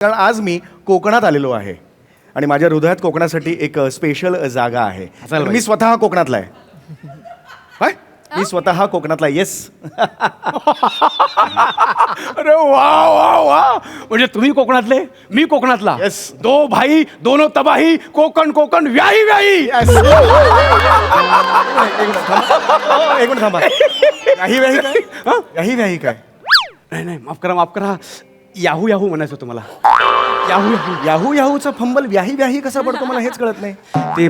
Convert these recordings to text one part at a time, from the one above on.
कारण आज मी कोकणात आलेलो आहे आणि माझ्या हृदयात कोकणासाठी एक स्पेशल जागा आहे. मी स्वतः कोकणातला आहे. काय? मी स्वतः कोकणातला. येस. अरे वा वा वा, म्हणजे तुम्ही कोकणातले, मी कोकणातला. Yes. दो भाई दोनो तबाही, कोकण कोकण व्याही व्याही. एक मिनिट थांबा. व्याही व्याही काय? व्याही व्याही काय? नाही नाही, माफ करा. याहू याहू म्हणायचं होतं मला. Yahoo Yahoo. याहू याहूचा फंबल व्याही व्याही कसा पडतो मला हेच कळत नाही. ते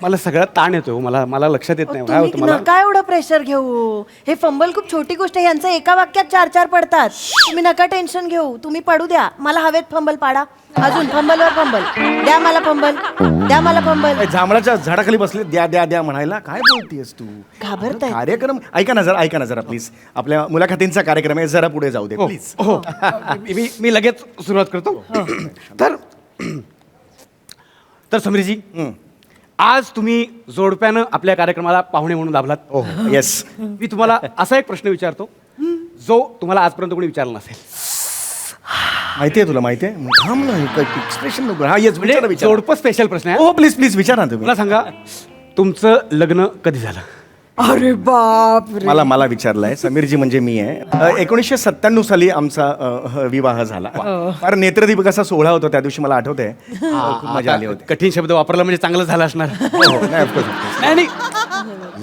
मला सगळ्यात ताण येतो. मला लक्षात येत नाही काय होतं मला. नका एवढं प्रेशर घेऊ. हे फंबल खूप छोटी गोष्ट आहे. यांचं एका वाक्यात 4-4 पडतात. तुम्ही नका टेन्शन घेऊ. तुम्ही पडू द्या. मला हवेत फंबल पाडा. अजून फंबलवर फंबल. द्या मला फंबल. द्या मला फंबल. काय जांभळाच्या झाडाखाली बसले द्या द्या द्या म्हणायला काय बोलतीयस तू? घाबरताय. कार्यक्रम ऐका ना जरा प्लीज. आपल्या मुलाखतींचा कार्यक्रम आहे, जरा पुढे जाऊ दे प्लीज. हो, मी लगेच सुरुवात करतो. तर समीरजी, आज तुम्ही जोडप्यानं आपल्या कार्यक्रमाला पाहुणे म्हणून लाभलात. हो येस. मी तुम्हाला असा एक प्रश्न विचारतो जो तुम्हाला आजपर्यंत कोणी विचारला नसेल. माहिती आहे तुला? माहिती आहे? थांब ना, एक्सप्रेशन नको. हा येस, म्हणजे जोडपं स्पेशल प्रश्न आहे. हो प्लीज प्लीज विचारा ना तुम्ही. मला सांगा, तुमचं लग्न कधी झालं? अरे बाप रे. मला विचारलंय. समीरजी म्हणजे मी आहे. 1997 साली आमचा विवाह झाला. फार नेत्रदीपकाचा सोहळा होता त्या दिवशी, मला आठवतंय. खूप मजा आली होती. कठीण शब्द वापरला म्हणजे चांगलं झालं असणार. नाही, of course. नाही,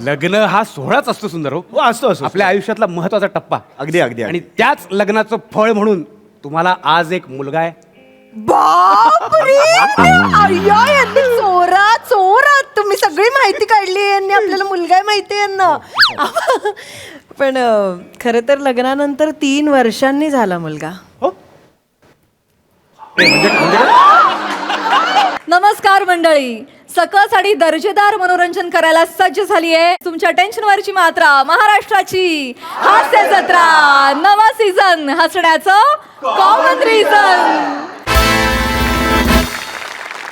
लग्न हा सोहळाच असतो सुंदर. हो असतो आपल्या आयुष्यातला महत्वाचा टप्पा. अगदी अगदी. आणि त्याच लग्नाचं फळ म्हणून तुम्हाला आज एक मुलगा आहे. बाप रे. अय्या, यांनी चोरात तुम्ही सगळी माहिती काढली. यांनी आपल्याला मुलगा आहे माहिती आहे यांना. पण खरं तर लग्नानंतर 3 वर्षांनी झाला मुलगा. हो नमस्कार मंडळी, सकस आणि दर्जेदार मनोरंजन करायला सज्ज झाली आहे तुमच्या टेन्शनवरची मात्रा, महाराष्ट्राची हास्य जत्रा. नवा सीझन हसण्याचं कॉमन रिझन.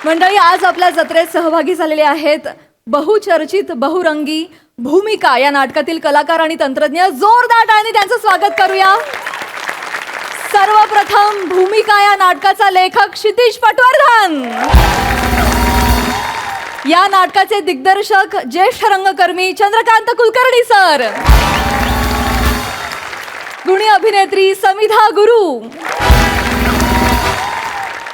मंडळी, आज आपल्या जत्रेत सहभागी झालेले आहेत बहुचर्चित बहुरंगी भूमिका या नाटकातील कलाकार आणि तंत्रज्ञ. जोरदार टाळ्यांनी त्यांचं स्वागत करूया. सर्वप्रथम भूमिका या नाटकाचा लेखक क्षितिज पटवर्धन. या नाटकाचे दिग्दर्शक ज्येष्ठ रंगकर्मी चंद्रकांत कुलकर्णी सर. गुणी अभिनेत्री समिधा गुरु.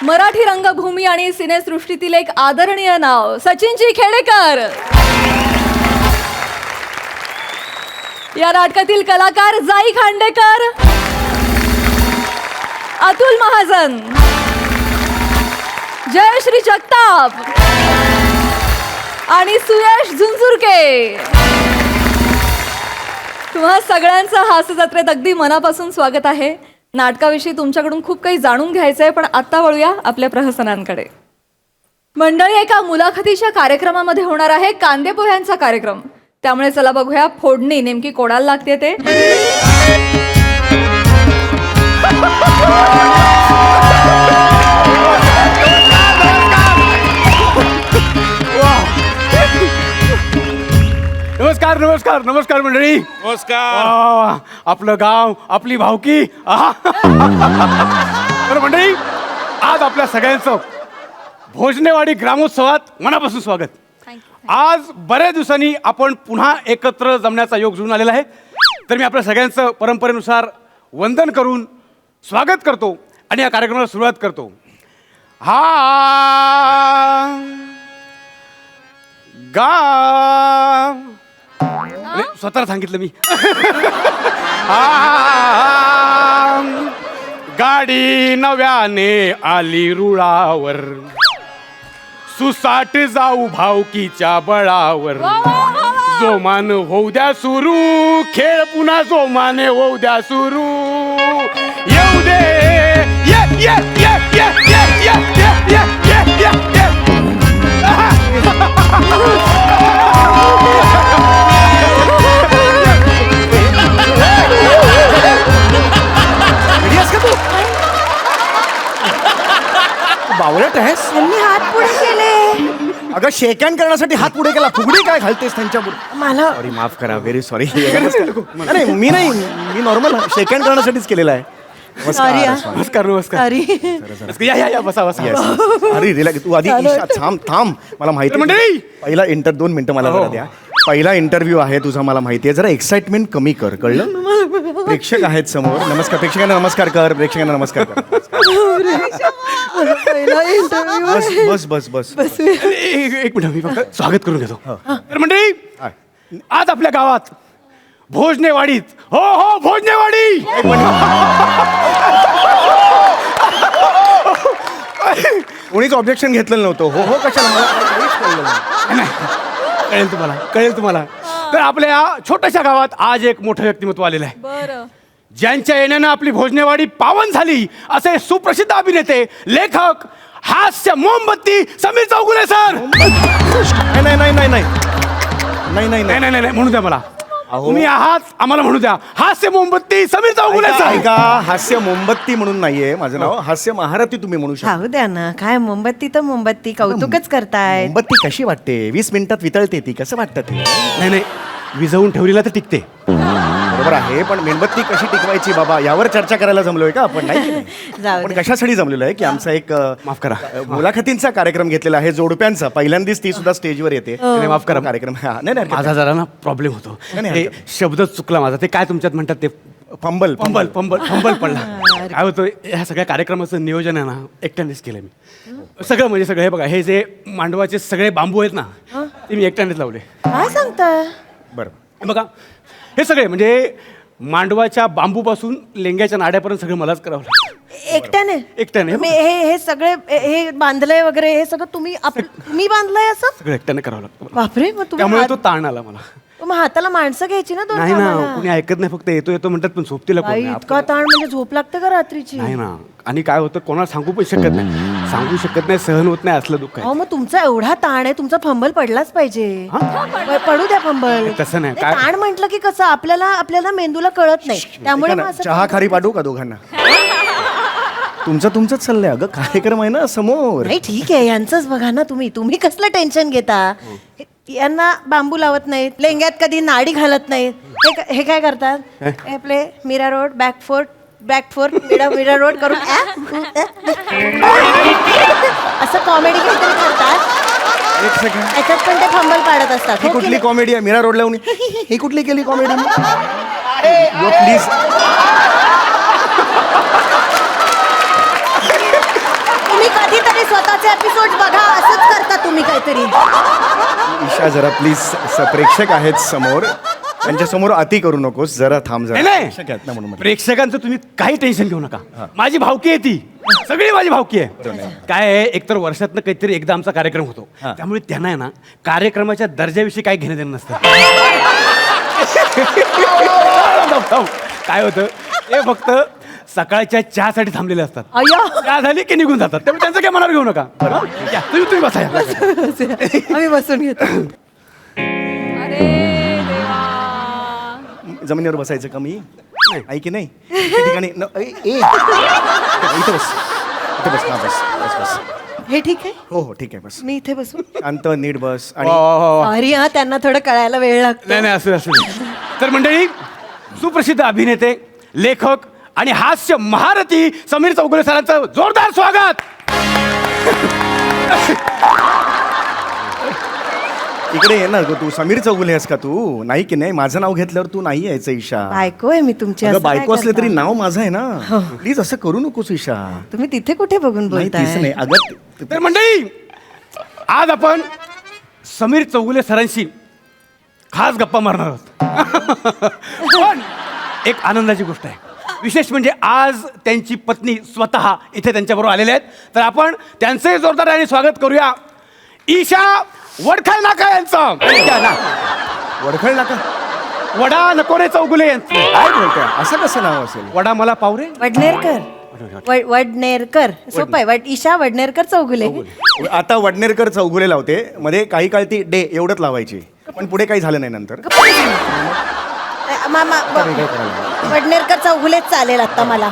मराठी रंगभूमी आणि सिनेसृष्टीतील एक आदरणीय नाव सचिनजी खेडेकर. या नाटकातील कलाकार जाई खांडेकर, अतुल महाजन, जयश्री जगताप आणि सुयश झुंझुरके. तुम्हा सगळ्यांचं हास्य जत्रेत अगदी मनापासून स्वागत आहे. नाटकाविषयी तुमच्याकडून खूप काही जाणून घ्यायचं आहे, पण आत्ता वळूया आपल्या प्रहसनांकडे. मंडळी, एका मुलाखतीच्या कार्यक्रमामध्ये होणार आहे कांदे पोह्यांचा कार्यक्रम. त्यामुळे चला बघूया फोडणी नेमकी कोणाला लागते ते. नमस्कार नमस्कार नमस्कार मंडळी. नमस्कार. आपलं गाव, आपली भावकी. तर मंडळी, आज आपल्या सगळ्यांचं भोजनेवाडी ग्रामोत्सवात मनापासून स्वागत. आज बऱ्याच दिवसांनी आपण पुन्हा एकत्र जमण्याचा योग जुळून आलेला आहे. तर मी आपल्या सगळ्यांचं परंपरेनुसार वंदन करून स्वागत करतो आणि या कार्यक्रमाला सुरुवात करतो. हा गा स्वतःला सांगितलं मी. गाडी नव्याने आली रुळावर, सुसाट जाऊ भावकीच्या बळावर. जोमान होऊ द्या सुरू, खेळ पुन्हा जोमाने होऊ द्या सुरू. येऊ दे ये ये ये ये ये ये ये ये ये ये. बावळट आहेस. यांनी हात पुढे केले. अगं शेक हँड करण्यासाठी हात पुढे केला. फुगडी काय घालतेस त्यांच्या पुढे? मला सॉरी, माफ करा. Very sorry. नाही मी नॉर्मल शेक हँड करण्यासाठीच केलेला आहे. Sorry, हा. नमस्कार नमस्कार अरे या बसा बसा अरे रिलॅक्स तू आधी ईशा थांब मला माहिती आहे. मंडळी! पहिला 2 मिनिटं मला जरा द्या. पहिला इंटरव्ह्यू आहे तुझा, मला माहिती आहे. जरा एक्साइटमेंट कमी कर, कळलं? प्रेक्षक आहेत समोर. नमस्कार प्रेक्षकांना, नमस्कार कर प्रेक्षकांना, नमस्कार कर. पहिला इंटरव्ह्यू बस बस बस बस. एक मिनिट मी फक्त स्वागत करून घेतो तर मंडळी हाय. आज आपल्या गावात भोजनेवाडीत हो भोजनेवाडी कोणीच ऑब्जेक्शन घेतलेलं नव्हतं. हो कशाला, मला काहीच कळलं नाही. कळेल तुम्हाला तर आपल्या या छोट्याशा गावात आज एक मोठं व्यक्तिमत्व आलेलं आहे. बरं. ज्यांच्या येण्यानं आपली भोजनेवाडी पावन झाली असे सुप्रसिद्ध अभिनेते, लेखक, हास्य मोमबत्ती समीर चौगुले सर. नाही नाही नाही नाही नाही नाही नाही नाही म्हणू द्या मला. अहो. तुम्ही आहात आम्हाला म्हणू द्या. हास्य मोमबत्ती समीर चौगुले ऐका, सर. ऐका, हास्य मोमबत्ती म्हणून नाहीये माझं नाव. हास्य महारथी तुम्ही म्हणू शकता. खाऊ द्या ना, काय मोमबत्ती तर मोमबत्ती, कौतुकच करताय. मोमबत्ती कशी वाटते? 20 मिनिटात वितळते ती. कसं वाटतं ते? नाही विझवून ठेवलेला तर टिकते. बरोबर आहे, पण मेणबत्ती कशी टिकवायची बाबा, यावर चर्चा करायला जमलोय का आपण? नाही की नाही? जाऊ पण दे. कशासाठी जमलेलो आहे की आमचा एक माफ करा. मुलाखतींचा कार्यक्रम घेतलेला आहे जोडप्यांचा. पहिल्यांदाच ती सुद्धा स्टेजवर येते. नाही, माफ करा. कार्यक्रम नाही नाही माझा जरा ना प्रॉब्लेम होतो. नाही, ते शब्द चुकला माझा. ते काय तुमच्यात म्हणतात ते फंबल फंबल पडला. काय होतं ह्या सगळ्या कार्यक्रमाचं नियोजन आहे ना एकट्यानेच केलं मी. सगळं म्हणजे सगळं. हे बघा, हे जे मांडवाचे सगळे बांबू आहेत ना ते मी एकट्यानेच लावले. काय सांगताय? बरं. हे बघा, हे सगळे म्हणजे मांडवाच्या बांबूपासून लेंग्याच्या नाड्यापर्यंत सगळं मलाच करावं लागतं एकट्याने. हे सगळे हे बांधलंय वगैरे, हे सगळं तुम्ही बांधलंय असं? सगळं एकट्याने करावं लागतं मला. बापरे, मग त्यामुळे तो तुम्ही ताण आला मला. मग हाताला माणसं घ्यायची ना दोन नाही ना, कामाला. कुणी ऐकत नाही. फक्त येतो म्हणतात पण झोपतीला कोण बाई, नाही. इतका ताण म्हणजे झोप लागते का रात्रीची? नाही ना. आणि काय होतं कोणाला सांगू पण शकत नाही. सांगू शकत नाही, सहन होत नाही, असलं दुःख आहे. अहो, मग तुमचा एवढा ताण आहे, तुमचा फंबल पडलाच पाहिजे. पडू द्या फंबल. तसं नाही. ते काय ताण म्हटलं की कसं आपल्याला मेंदूला कळत नाही, त्यामुळे ऐका मग ना, असं चहा खारी पाठवू का दोघांना? तुमचंच चाललंय अगं, कार्यक्रम आहे ना समोर. नाही ठीक आहे, यांचंच बघा ना. तुम्ही कसलं टेन्शन घेता? यांना बांबू लावत नाहीत, लेंग्यात कधी नाडी घालत नाहीत. हे काय करतात? हे आपले Mira road back Fort Mira road करून असं कॉमेडी काहीतरी करतात. एक सेकंड. याच्यात पण ते फंबल पाडत असतात. ही हो की कुठली नाही? कॉमेडी आहे? मीरा रोडला ही कुठली केली कॉमेडी? प्लीज. तुम्ही कधीतरी स्वतःचे एपिसोड बघा. असंच करता तुम्ही काहीतरी. ईशा जरा प्लीज, प्रेक्षक आहेत समोर, त्यांच्या समोर अति करू नकोस. जरा थांब जरा. नाही प्रेक्षक आहेत ना म्हणून म्हटलं. प्रेक्षकांचं तुम्ही काही टेन्शन घेऊ नका. माझी भावकी आहे ती, सगळी माझी भावकी आहे. काय आहे, एकतर वर्षातनं काहीतरी एकदा आमचा कार्यक्रम होतो, त्यामुळे त्यांना आहे ना कार्यक्रमाच्या दर्जाविषयी काही घेणं देणं नसतं. काय होतं, ते फक्त सकाळच्या चहासाठी थांबलेले असतात. अय्या, चहा झाली की निघून जातात. त्यामुळे त्यांचं काय मनावर घेऊ नका. या, तुम्ही बसा या. आम्ही बसून घेतो. अरे देवा. जमिनीवर बसायचं का मी? आहे की नाही? त्या ठिकाणी इथं बस. हा, बस. हे ठीक आहे, हो ठीक आहे, बस. मी इथे बसू. शांत नीट बस. आणि सॉरी हा, त्यांना थोडं कळायला वेळ लागतो. नाही असं. तर मंडळी, सुप्रसिद्ध अभिनेते, लेखक आणि हास्य महारथी समीर चौगुले सरांचं जोरदार स्वागत. इकडे ये ना ग तू. समीर चौगुले आहेस का तू? नाही की नाही? माझं नाव घेतल्यावर तू नाही यायचं ईशा. बायको आहे मी तुमची. अगं असं काय बायको असले करता? तरी नाव माझं आहे ना. प्लीज असं करू नकोस ईशा. तुम्ही तिथे कुठे बघून नाही तीच बोलताय? नाही अगं. तर मंडळी, आज आपण समीर चौगुले सरांशी खास गप्पा मारणार आहोत. पण एक आनंदाची गोष्ट आहे. विशेष म्हणजे आज त्यांची पत्नी स्वतः इथे त्यांच्याबरोबर आलेले आहेत. तर आपण त्यांचंही जोरदार आणि स्वागत करूया. ईशा वडखळ नाका यांचं. वडखळ नाका? वडा नकोरे चौगुले यांचं. काय बोलतोय? असं कसं नाव असेल? वडा मला पावरे. वडनेरकर सोपं आहे. ईशा वडनेरकर चौगुले. आता वडनेरकर चौगुले लावते. मध्ये काही काळ ती डे एवढंच लावायची, पण पुढे काही झालं नाही नंतर. मामा वडनेरकर चौगुलेच चालेल आता मला.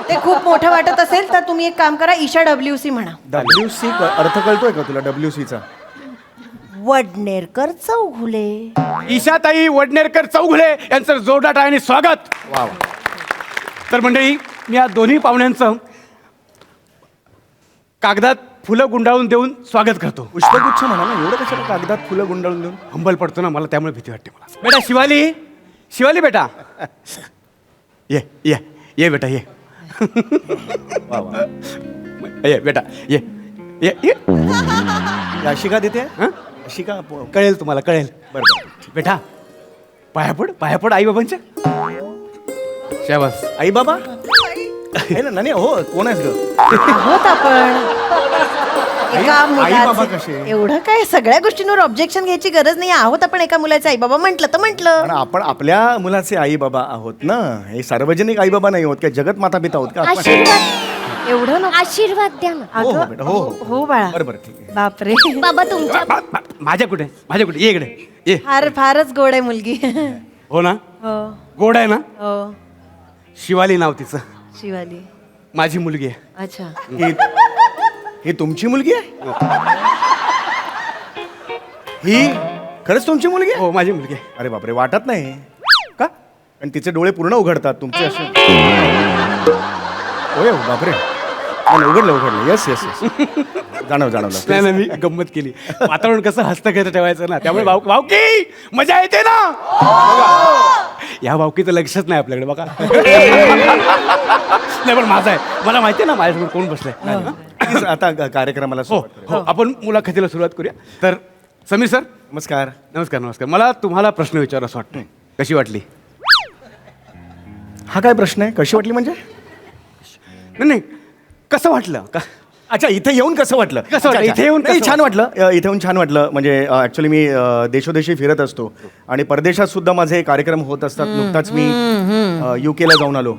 ते खूप मोठं वाटत असेल तर तुम्ही एक काम करा, ईशा WC म्हणा. WC अर्थ कळतोय का तुला WC चा? वडनेरकर चौघुले. ईशाताई वडनेरकर चौघुले यांचं जोरदार टाळ्यांनी स्वागत. वा वा. तर मंडळी, मी या दोन्ही पाहुण्यांचं कागदात फुलं गुंडाळून देऊन स्वागत करतो. पुष्पगुच्छ म्हणा ना, एवढं कशाला कागदात फुलं गुंडाळून देऊन. हंबल पडतो ना मला, त्यामुळे भीती वाटते मला. बेटा शिवाली, शिवाली बेटा ये ये ये बेटा ये. वा वा. ये बेटा ये ये ये. अशी का देते हं? अशी का कळेल तुम्हाला, कळेल. बरोबर. बेटा पाया पड आई बाबांच्या. शाबास. आई बाबा आहे ना. नाही हो, कोण आहेस ग? आहोत आपण एका आई बाबा मुलाचे. कसे? एवढं काय सगळ्या गोष्टींवर ऑब्जेक्शन घ्यायची गरज नाही. आहोत आपण एका मुलाचे आई बाबा. म्हटलं तर म्हटलं. पण आपण आपल्या मुलाचे आई बाबा आहोत ना. हे सार्वजनिक आई बाबा नाही आहोत का? जगत माता पिता आहोत का आपण? आशीर्वाद एवढं नको. आशीर्वाद द्या ना. हो, हो, अगं, बेटा, हो, हो. हो बाळा. बरं ठीक आहे. बापरे. बाबा तुमच्या माझ्या कुठे ये इकडे ये. फारच गोड आहे मुलगी. हो ना, हो गोड आहे ना. हो. शिवाली नाव तिचं, शिवाली. माझी मुलगी आहे. अच्छा. ही तुमची मुलगी आहे? ही खरंच तुमची मुलगी आहे? हो, माझी मुलगी आहे. अरे बापरे, वाटत नाही का? आणि तिचे डोळे पूर्ण उघडतात तुमचे असे. होय हो, बापरे. उघडलं. येस जाणवलं. नाही नाही, मी गंमत केली. वातावरण कसं हस्तगत ठेवायचं ना, त्यामुळे भावकी मजा येते ना. या भावकीचं लक्षच नाही आपल्याकडे बघा. नाही पण माझा आहे, मला माहिती आहे ना माझ्यासमोर कोण बसलंय. प्लीज आता कार्यक्रमाला हो सुरुवात करूया. हो, आपण मुलाखतीला सुरुवात करूया. तर समीर सर, नमस्कार. नमस्कार. मला तुम्हाला प्रश्न विचारावा असं वाटतं. कशी वाटली? हा काय प्रश्न आहे? कशी वाटली म्हणजे? नाही कसं वाटलं का? अच्छा, इथे येऊन कसं वाटलं? कसं वाटलं? अच्छा, इथे येऊन नाही, कसं छान वाटलं. इथे येऊन छान वाटलं. म्हणजे ॲक्च्युली मी देशोदेशी फिरत असतो आणि परदेशात सुद्धा माझे कार्यक्रम होत असतात. नुकताच मी UK ला जाऊन आलो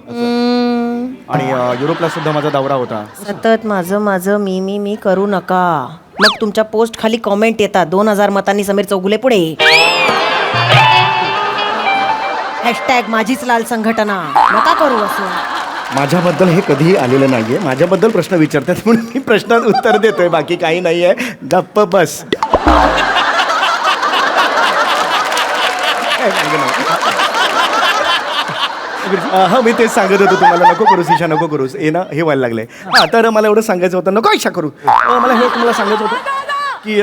आणि युरोपला सुद्धा माझा दौरा होता. सतत माझं मी करू नका. मग तुमच्या पोस्ट खाली कॉमेंट येतात 2000 मतांनी समीर चौगुले पुढे. हॅशटॅग माझीच लाल संघटना. नका करू असं. माझ्याबद्दल हे कधीही आलेलं नाहीये. माझ्याबद्दल प्रश्न विचारतात म्हणून मी प्रश्नात उत्तर देतोय, बाकी काही नाहीये. गप्प बस. हा, मी तेच सांगत होतो तुम्हाला, नको करूस ईशा, नको करूस. ना हे व्हायला लागलंय. हा, तर मला एवढं सांगायचं होतं, नको ईशा करू. मला हे तुम्हाला सांगायचं होतं की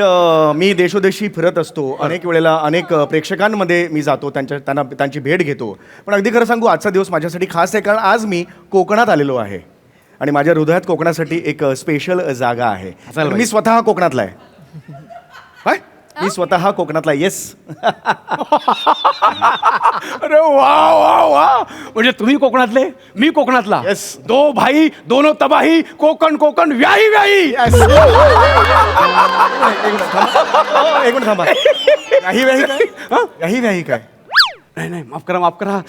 मी देशोदेशी फिरत असतो. अनेक वेळेला अनेक प्रेक्षकांमध्ये मी जातो, त्यांची भेट घेतो. पण अगदी खरं सांगू, आजचा दिवस माझ्यासाठी खास आहे, कारण आज मी कोकणात आलेलो आहे आणि माझ्या हृदयात कोकणासाठी एक स्पेशल जागा आहे. मी स्वतः कोकणातला आहे. काय? मी स्वतः कोकणातला. येस. अरे वा वा वा. म्हणजे तुम्ही कोकणातले, मी कोकणातला. Yes. दो भाई दोनो तबाही, कोकण व्याही. एक मिनिट थांबा. व्याही काय? नाही माफ करा.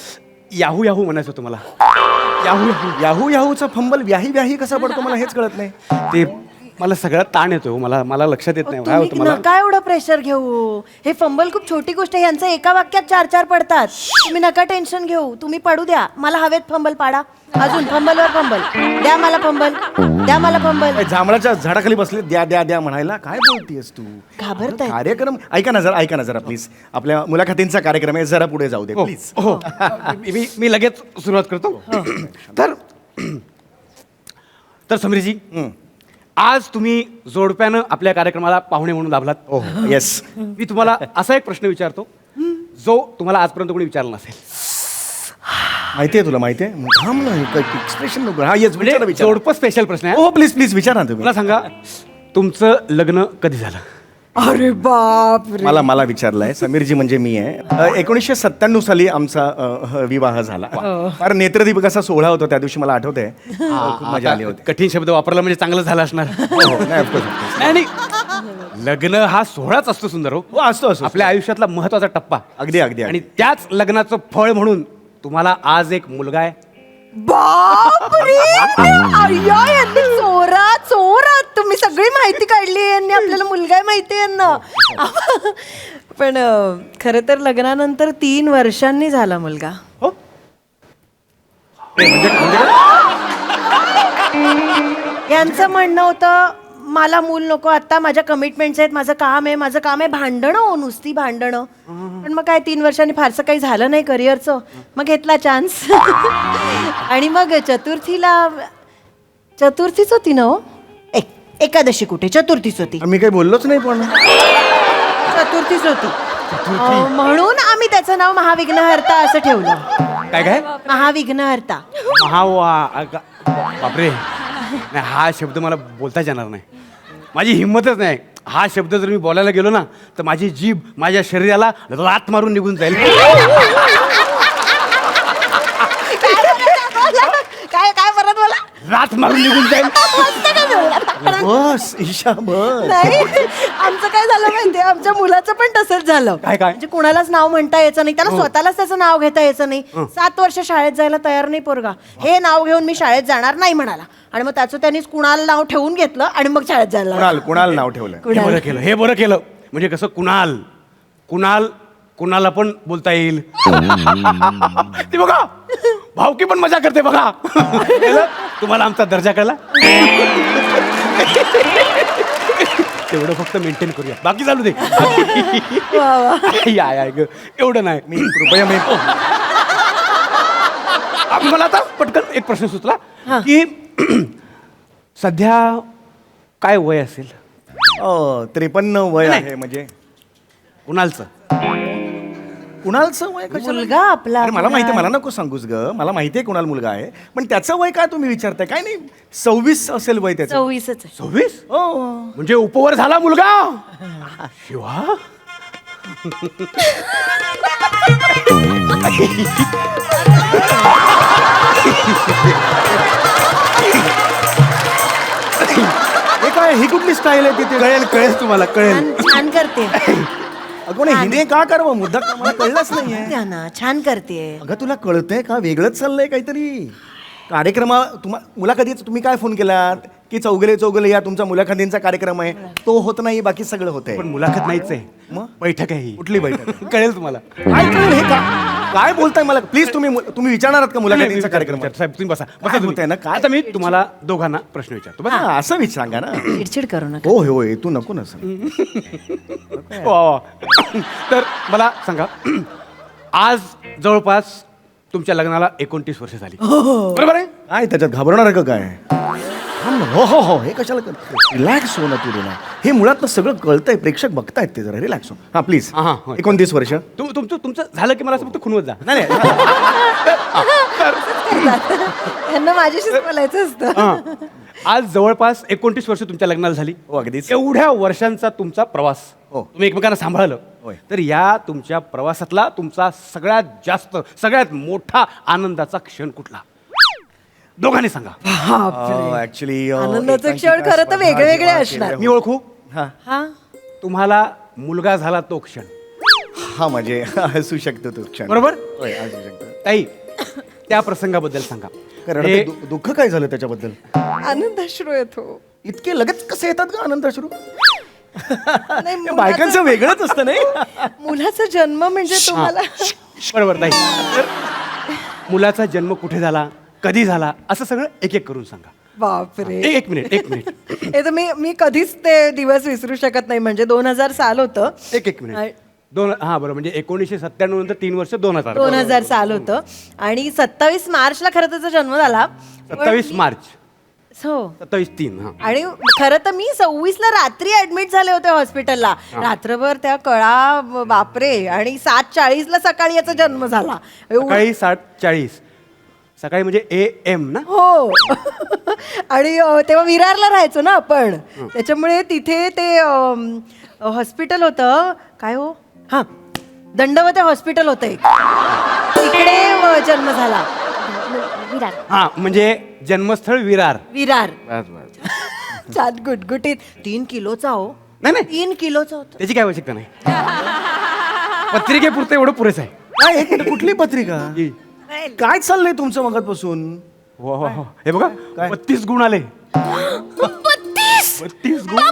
याहू म्हणायचं होतं मला. याहूचा फंबल व्याही कसा पडतो मला हेच कळत नाही. ते मला सगळ्यात ताण येतो. मला लक्षात येत नाही काय होतं तुम्ही मला. नका एवढं प्रेशर घेऊ. हे फंबल खूप छोटी गोष्ट आहे. यांचं एका वाक्यात 4 पडतात. तुम्ही नका टेन्शन घेऊ. तुम्ही पडू द्या. मला हवेत फंबल पाडा. अजून फंबलवर फंबल. द्या मला फंबल. काय जांभळाच्या झाडाखाली बसले द्या म्हणायला काय बोलतीयस तू? घाबरताय. कार्यक्रम ऐका ना जरा प्लीज. आपल्या मुलाखतींचा कार्यक्रम आहे, जरा पुढे जाऊ दे प्लीज. हो मी लगेच सुरुवात करतो. तर समीरजी, आज तुम्ही जोडप्यानं आपल्या कार्यक्रमाला पाहुणे म्हणून लाभलात. हो येस. मी तुम्हाला असा एक प्रश्न विचारतो जो तुम्हाला आजपर्यंत कोणी विचारला नसेल. माहितीये तुला? माहितीये? थांब ना, एक्सप्रेशन नको. हा येस, म्हणजे जोडपं स्पेशल प्रश्न आहे. हो प्लीज विचारा ना तुम्ही. मला सांगा, तुमचं लग्न कधी झालं? अरे बाप. मला विचारलंय. समीरजी म्हणजे मी आहे. 1997 साली आमचा विवाह झाला. फार नेत्रदीपकाचा सोहळा होता त्या दिवशी, मला आठवतंय. खूप मजा आली होती. कठीण शब्द वापरला म्हणजे चांगलं झालं असणार. नाही, of course. नाही लग्न हा सोहळाच असतो सुंदर. हो असतो आपल्या आयुष्यातला महत्वाचा टप्पा. अगदी आणि त्याच लग्नाचं फळ म्हणून तुम्हाला आज एक मुलगा आहे. बापरे. अय्या, यांनी चोरात तुम्ही सगळी माहिती काढली. यांनी आपल्याला मुलगा आहे माहिती आहे यांना. पण खरं तर लग्नानंतर 3 वर्षांनी झाला मुलगा. हो यांचं म्हणणं होतं मला मूल नको आता, माझ्या कमिटमेंट्स आहेत, माझं काम आहे, भांडणं हो, नुसती भांडणं. पण मग काय 3 वर्षांनी फारसं काही झालं नाही करिअरचं, मग घेतला चान्स. आणि मग चतुर्थीच होती ना हो, एकादशी कुठे, चतुर्थीच होती. मी काही बोललोच नाही पण. चतुर्थीच होती. म्हणून आम्ही त्याचं नाव महाविघ्नहर्ता असं ठेवलं. काय काय महाविघ्नहर्ता. बापरे, नाही हा शब्द मला बोलताच येणार नाही, माझी हिंमतच नाही. हा शब्द जर मी बोलायला गेलो ना तर माझी जीभ माझ्या शरीराला लात मारून निघून जाईल. काय काय परत बोला. लात मारून निघून जाईल. बस ईशा बस. नाही, आमचं काय झालं माहितीये, आमच्या मुलाचं पण तसंच झालं. काय? म्हणजे कुणालाच नाव म्हणता यायचं नाही, त्याला स्वतःलाच त्याचं नाव घेता यायचं नाही. 7 वर्ष शाळेत जायला तयार नाही पोरगा. हे नाव घेऊन मी शाळेत जाणार नाही म्हणाला, आणि मग त्याचं त्यांनीच कुणाल नाव ठेवून घेतलं आणि मग शाळेत जायला लागला. कुणाल नाव ठेवलं. हे बरं केलं म्हणजे कसं कुणाल कुणाला पण बोलता येईल. ती बघा भावकी पण मजा करते बघा. तुम्हाला आमचा दर्जा कळला. तेवढं फक्त मेंटेन करूया, बाकी चालू दे. या ग, एवढं नाही. मी कृपया मी मला आता पटकन एक प्रश्न सुचला की सध्या काय वय असेल 53 वय आहे. म्हणजे कुणालचं वय कशाला? मुलगा आपला. अरे मला माहिती, मला नको सांगूस ग, मला माहिती आहे कुणाल मुलगा आहे, पण त्याचं वय काय तुम्ही विचारताय? काय नाही, 26 असेल वय त्याचं. 26च आहे. 26 हो. म्हणजे उपवर झाला मुलगा. शिवा हे काय, ही कुठली स्टाईल आहे तिथे? कळेल तुम्हाला, कळेल. छान करते. अगं नाही, हिने का करावं मुद्दा, मला कळलंच नाहीये. त्या ना, छान करते. अगं तुला कळतंय का, वेगळंच चाललंय काहीतरी कार्यक्रमा. मुलाखतीच तुम्ही काय फोन केलात की चौगले या तुमचा मुलाखतींचा कार्यक्रम आहे, तो होत नाही, बाकी सगळं होतंय. पण मुलाखत नाहीच आहे, मग बैठक आहे ही. कुठली बैठक? कळेल तुम्हाला. काय कळेल हे काय बोलताय मला? प्लीज तुम्ही विचारणार आहात का मुलाखतींचा कार्यक्रम? साहेब तुम्ही बसा काय बसा होतंय ना, तुम्ही. काय? आता मी तुम्हाला दोघांना प्रश्न विचारतो बस. हा, असं सांगा ना. चिडचिड करू नका. हो होय, तू नको ना सर. वा. तर मला सांगा, आज जवळपास तुमच्या लग्नाला 29 वर्ष झाली, बरोबर आहे? काय त्याच्यात घाबरणार आहे का काय? हो हो हो, हे कशाला रिलॅक्स हो ना तू. ना हे मुळात सगळं कळतंय, प्रेक्षक बघतायत ते, जरा रिलॅक्स हो. हा प्लीज. हा, हा. 29 वर्ष. तुमचं झालं की मला असं फक्त खुणवत जा. नाही यांना माझ्याशीच बोलायचं असतं. हा. आज जवळपास 29 वर्ष तुमच्या लग्नाला झाली. हो, अगदीच. एवढ्या वर्षांचा तुमचा प्रवास, हो. तुम्ही एकमेकांना सांभाळलं. होय. तर या तुमच्या प्रवासातला तुमचा सगळ्यात मोठा आनंदाचा क्षण कुठला? दोघांनी सांगा. ऍक्च्युली आनंदाचे क्षण खरं तर वेगळे असणार. मी ओळखू? हा, तुम्हाला मुलगा झाला तो क्षण, हा म्हणजे असू शकतो तो क्षण. बरोबर? होय, असू शकतो. ताई, त्या प्रसंगाबद्दल सांगा. कारण हे- दुःख काय झालं त्याच्याबद्दल? आनंदाश्रू येतो. इतके लगेच कसे येतात का आनंद अश्रू? नाही, हे बायकांचं वेगळंच असतं नाही. मुलाचा जन्म म्हणजे तुम्हाला बरोबर ताई. तर मुलाचा जन्म कुठे झाला, कधी झाला, असं सगळं एक एक करून सांगा. बापरे. एक मिनिट हे तर मी कधीच ते दिवस विसरू शकत नाही. म्हणजे 2000 साल होतं. एक मिनिट. हा बरोबर, म्हणजे 1997 नंतर 3 वर्ष 2000. 2000 साल होतं आणि 27 मार्चला खरं त्याचा जन्म झाला. 27 मार्च हो. 27/3. हा. आणि खरं तर मी 26ला रात्री ऍडमिट झाले होते हॉस्पिटलला. रात्रभर त्या कळा, बापरे. आणि 7:40ला सकाळी याचा जन्म झाला. सकाळी 7:40. सकाळी म्हणजे AM ना? हो. आणि तेव्हा विरारला राहायचो ना आपण, त्याच्यामुळे तिथे ते हॉस्पिटल होतं. काय हो, हा, दंडवते हॉस्पिटल होतं एक, तिकडे जन्म झाला. विरार. हा, म्हणजे जन्मस्थळ विरार. विरार. छान गुटगुटीत. 3 किलोचा हो. नाही 3 किलोचा होता. त्याची काय आवश्यकता नाही. पत्रिकेपुरतं एवढं पुरेसं आहे. काय एक मिनिट, कुठली पत्रिका? काय चाललंय तुमचं मगातपासून? हो. हे बघा, 32 गुण आले. 32 गुण.